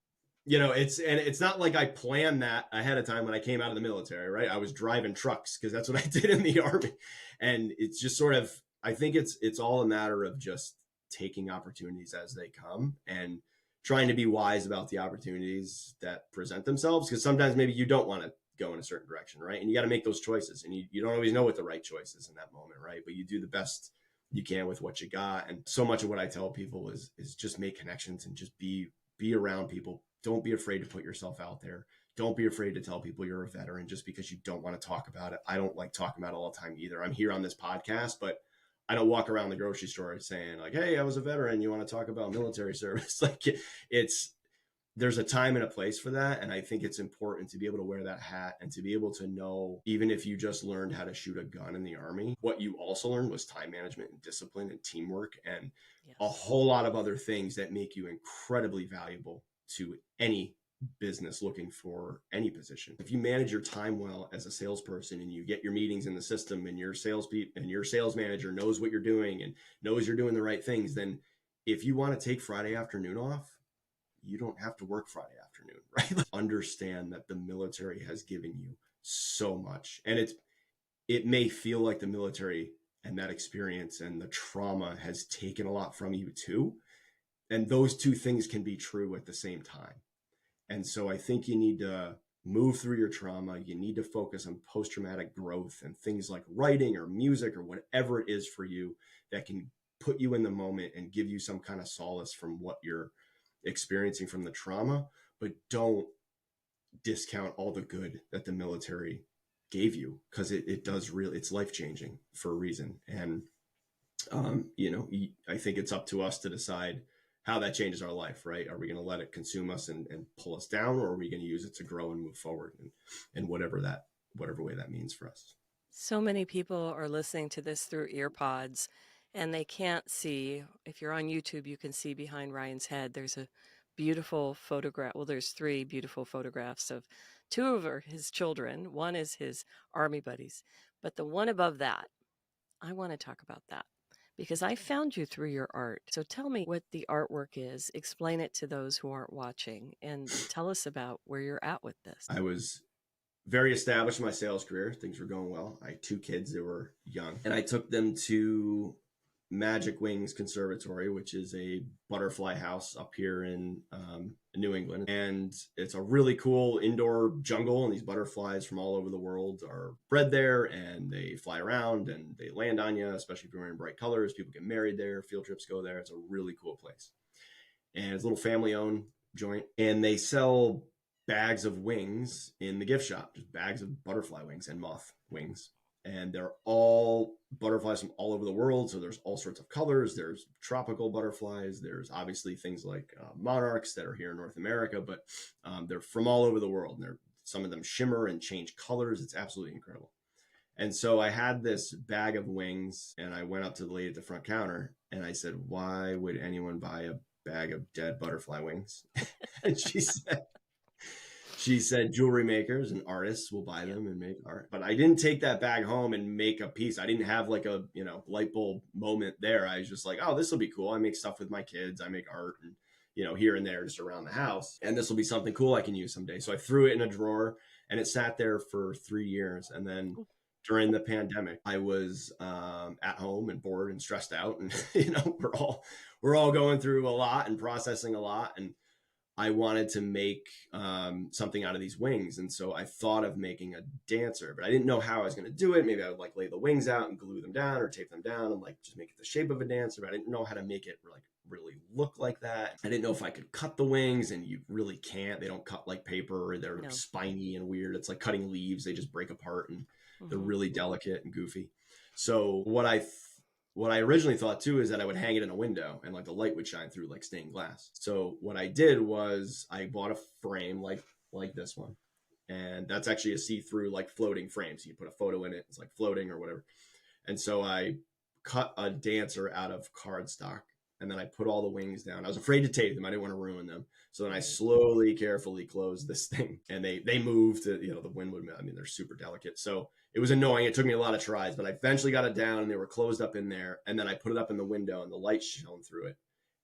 it's not like I planned that ahead of time when I came out of the military, right? I was driving trucks because that's what I did in the Army. And it's just sort of, I think it's all a matter of just taking opportunities as they come and trying to be wise about the opportunities that present themselves. Because sometimes maybe you don't want to go in a certain direction, right? And you got to make those choices, and you don't always know what the right choice is in that moment, right? But you do the best you can with what you got. And so much of what I tell people is just make connections and just be around people. Don't be afraid to put yourself out there. Don't be afraid to tell people you're a veteran just because you don't want to talk about it. I don't like talking about it all the time either. I'm here on this podcast, but I don't walk around the grocery store saying like, "Hey, I was a veteran. You want to talk about military service?" Like there's a time and a place for that. And I think it's important to be able to wear that hat and to be able to know, even if you just learned how to shoot a gun in the Army, what you also learned was time management and discipline and teamwork and a whole lot of other things that make you incredibly valuable to any business looking for any position. If you manage your time well as a salesperson and you get your meetings in the system, and your sales manager knows what you're doing and knows you're doing the right things, then if you want to take Friday afternoon off, you don't have to work Friday afternoon, right? Understand that the military has given you so much. And it may feel like the military and that experience and the trauma has taken a lot from you too. And those two things can be true at the same time. And so I think you need to move through your trauma. You need to focus on post-traumatic growth and things like writing or music or whatever it is for you that can put you in the moment and give you some kind of solace from what you're experiencing from the trauma, but don't discount all the good that the military gave you, because it does really, it's life-changing for a reason. And, I think it's up to us to decide how that changes our life, right? Are we going to let it consume us and pull us down, or are we going to use it to grow and move forward and whatever way that means for us? So many people are listening to this through ear pods, and they can't see. If you're on YouTube, you can see behind Ryan's head, there's a beautiful photograph. Well, there's 3 beautiful photographs of 2 of his children. One is his Army buddies, but the one above that, I want to talk about that because I found you through your art. So tell me what the artwork is. Explain it to those who aren't watching, and tell us about where you're at with this. I was very established in my sales career. Things were going well. I had 2 kids that were young, and I took them to Magic Wings Conservatory, which is a butterfly house up here in New England. And it's a really cool indoor jungle, and these butterflies from all over the world are bred there, and they fly around and they land on you, especially if you're wearing bright colors. People get married there, field trips go there. It's a really cool place. And it's a little family-owned joint, and they sell bags of wings in the gift shop, just bags of butterfly wings and moth wings. And they're all butterflies from all over the world. So there's all sorts of colors. There's tropical butterflies. There's obviously things like monarchs that are here in North America, but they're from all over the world. And some of them shimmer and change colors. It's absolutely incredible. And so I had this bag of wings, and I went up to the lady at the front counter and I said, why would anyone buy a bag of dead butterfly wings? And she said jewelry makers and artists will buy them and make art. But I didn't take that bag home and make a piece. I didn't have like a, light bulb moment there. I was just like, oh, this will be cool. I make stuff with my kids. I make art and, here and there just around the house. And this will be something cool I can use someday. So I threw it in a drawer, and it sat there for 3 years. And then during the pandemic, I was at home and bored and stressed out. And, we're all going through a lot and processing a lot. And I wanted to make something out of these wings. And so I thought of making a dancer, but I didn't know how I was going to do it. Maybe I would lay the wings out and glue them down or tape them down and just make it the shape of a dancer. But I didn't know how to make it really look like that. I didn't know if I could cut the wings, and you really can't. They don't cut like paper. They're spiny and weird. It's like cutting leaves. They just break apart, and they're really delicate and goofy. So what I originally thought too is that I would hang it in a window and the light would shine through like stained glass. So what I did was I bought a frame like this one, and that's actually a see-through floating frame. So you put a photo in it, it's floating or whatever. And so I cut a dancer out of cardstock, and then I put all the wings down. I was afraid to tape them. I didn't want to ruin them. So then I slowly, carefully closed this thing, and they moved. The wind would, they're super delicate. So it was annoying. It took me a lot of tries, but I eventually got it down, and they were closed up in there. And then I put it up in the window, and the light shone through it.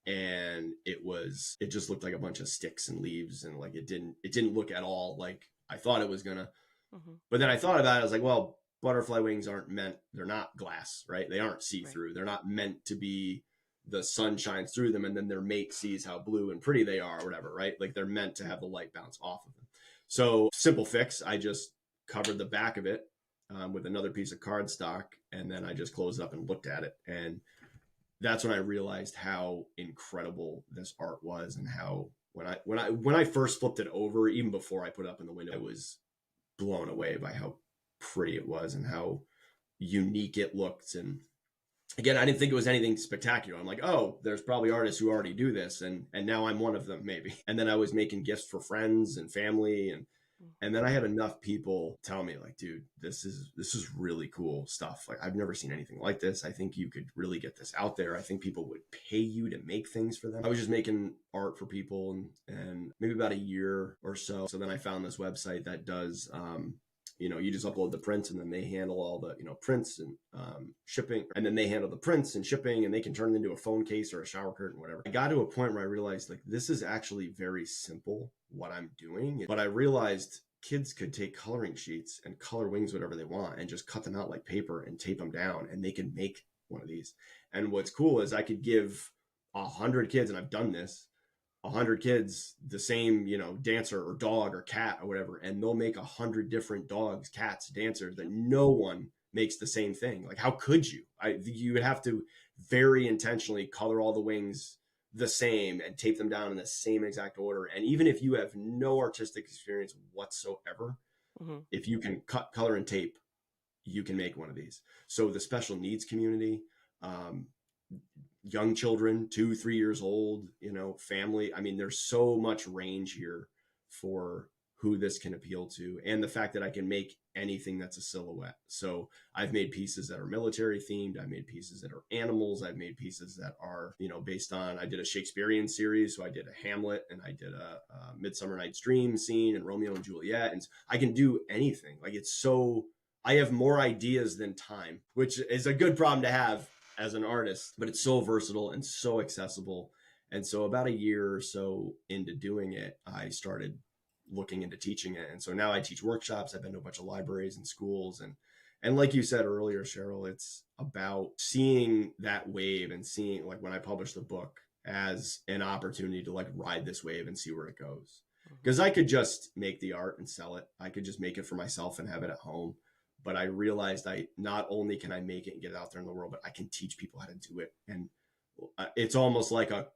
And it just looked like a bunch of sticks and leaves. And it didn't look at all like I thought it was gonna. Mm-hmm. But then I thought about it. I was like, well, butterfly wings they're not glass, right? They aren't see-through. Right. They're not meant to be, the sun shines through them and then their mate sees how blue and pretty they are or whatever, right? They're meant to have the light bounce off of them. So simple fix, I just covered the back of it with another piece of cardstock, and then I just closed it up and looked at it. And that's when I realized how incredible this art was, and how when I first flipped it over, even before I put it up in the window, I was blown away by how pretty it was and how unique it looked. And again, I didn't think it was anything spectacular. I'm like, oh, there's probably artists who already do this. And now I'm one of them, maybe. And then I was making gifts for friends and family. And then I had enough people tell me dude, this is really cool stuff. I've never seen anything like this. I think you could really get this out there. I think people would pay you to make things for them. I was just making art for people and maybe about a year or so. So then I found this website that does, you just upload the prints, and then they handle all the, prints and shipping, and then they handle the prints and shipping, and they can turn it into a phone case or a shower curtain, whatever. I got to a point where I realized this is actually very simple what I'm doing, but I realized kids could take coloring sheets and color wings whatever they want and just cut them out like paper and tape them down, and they can make one of these. And what's cool is I could give 100 kids, and I've done this, 100 kids the same, dancer or dog or cat or whatever, and they'll make 100 different dogs, cats, dancers that no one makes the same thing. How could you? You would have to very intentionally color all the wings the same and tape them down in the same exact order. And even if you have no artistic experience whatsoever, if you can cut, color, and tape, you can make one of these. So the special needs community, young children, 2-3 years old, family. There's so much range here for who this can appeal to, and the fact that I can make anything that's a silhouette. So I've made pieces that are military themed. I've made pieces that are animals. I've made pieces that are, based on, I did a Shakespearean series. So I did a Hamlet, and I did a Midsummer Night's Dream scene, and Romeo and Juliet. And I can do anything. I have more ideas than time, which is a good problem to have as an artist, but it's so versatile and so accessible. And so about a year or so into doing it, I started looking into teaching it. And so now I teach workshops. I've been to a bunch of libraries and schools, and And like you said earlier, Cheryl, it's about seeing that wave and seeing, like when I published the book, as an opportunity to like ride this wave and see where it goes. Because I could just make the art and sell it. I could just make it for myself and have it at home. But I realized I not only can I make it and get it out there in the world, but I can teach people how to do it. And it's almost like a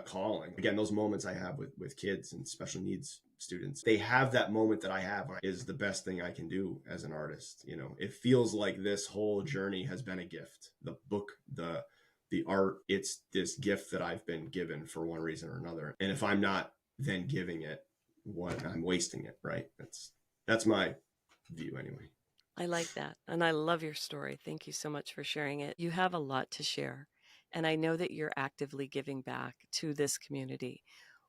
calling. Again, those moments I have with kids and special needs students, they have that moment that I have is the best thing I can do as an artist. You know, it feels like this whole journey has been a gift. The book, the art, it's this gift that I've been given for one reason or another. And if I'm not then giving it, what I'm wasting it, right? That's my view anyway. I like that. And I love your story. Thank you so much for sharing it. You have a lot to share. And I know that you're actively giving back to this community.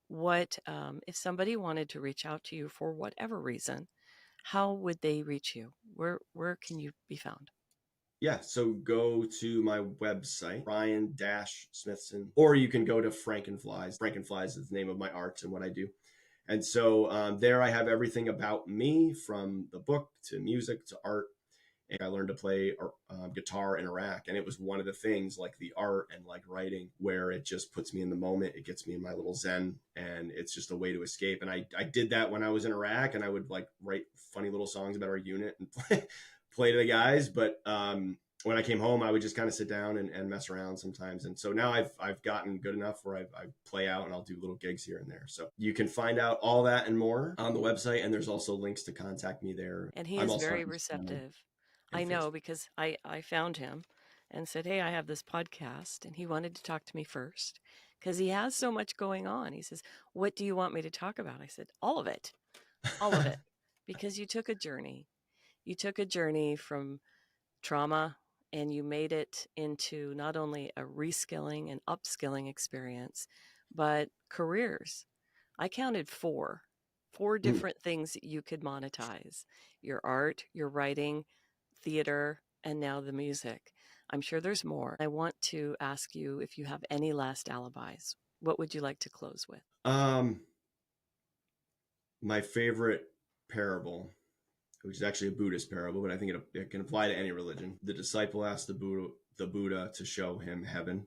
What, if somebody wanted to reach out to you for whatever reason, how would they reach you? Where can you be found? Yeah, so go to my website, Ryan-Smithson, or you can go to Frankenflies. Frankenflies is the name of my art and what I do. And so there I have everything about me, from the book to music to art. And I learned to play guitar in Iraq. And it was one of the things, like the art and like writing, where it just puts me in the moment. It gets me in my little zen, and it's just a way to escape. And I did that when I was in Iraq, and I would like write funny little songs about our unit and play to the guys. But when I came home, I would just kind of sit down and mess around sometimes. And so now I've gotten good enough where I play out and I'll do little gigs here and there. So you can find out all that and more on the website. And there's also links to contact me there. And he is very receptive. I know, because I found him and said, hey, I have this podcast. And he wanted to talk to me first because he has so much going on. He says, what do you want me to talk about? I said, all of it, because you took a journey. You took a journey from trauma, and you made it into not only a reskilling and upskilling experience, but careers. I counted four different things that you could monetize: your art, your writing, theater, and now the music. I'm sure there's more. I want to ask you if you have any last alibis. What would you like to close with? My favorite parable, which is actually a Buddhist parable, but I think it can apply to any religion. The disciple asked the Buddha to show him heaven.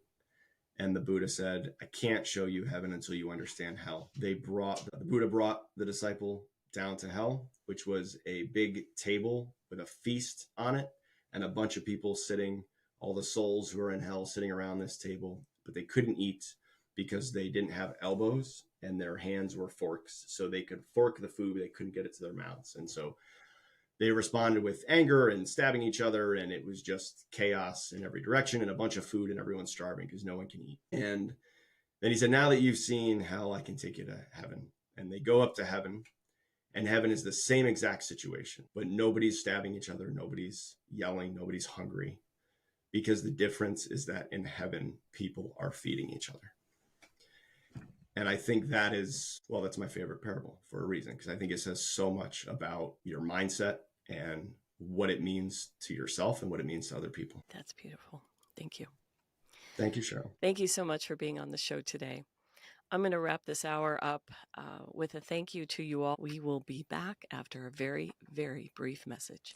And the Buddha said, I can't show you heaven until you understand hell. The Buddha brought the disciple down to hell, which was a big table with a feast on it and a bunch of people sitting, all the souls who are in hell sitting around this table, but they couldn't eat because they didn't have elbows and their hands were forks. So they could fork the food, but they couldn't get it to their mouths. And so they responded with anger and stabbing each other, and it was just chaos in every direction and a bunch of food, and everyone's starving because no one can eat. And then he said, now that you've seen hell, I can take you to heaven. And they go up to heaven, and heaven is the same exact situation, but nobody's stabbing each other, nobody's yelling, nobody's hungry, because the difference is that in heaven, people are feeding each other. And I think that's my favorite parable for a reason, because I think it says so much about your mindset and what it means to yourself and what it means to other people. That's beautiful. Thank you. Thank you, Cheryl. Thank you so much for being on the show today. I'm going to wrap this hour up with a thank you to you all. We will be back after a very, very brief message.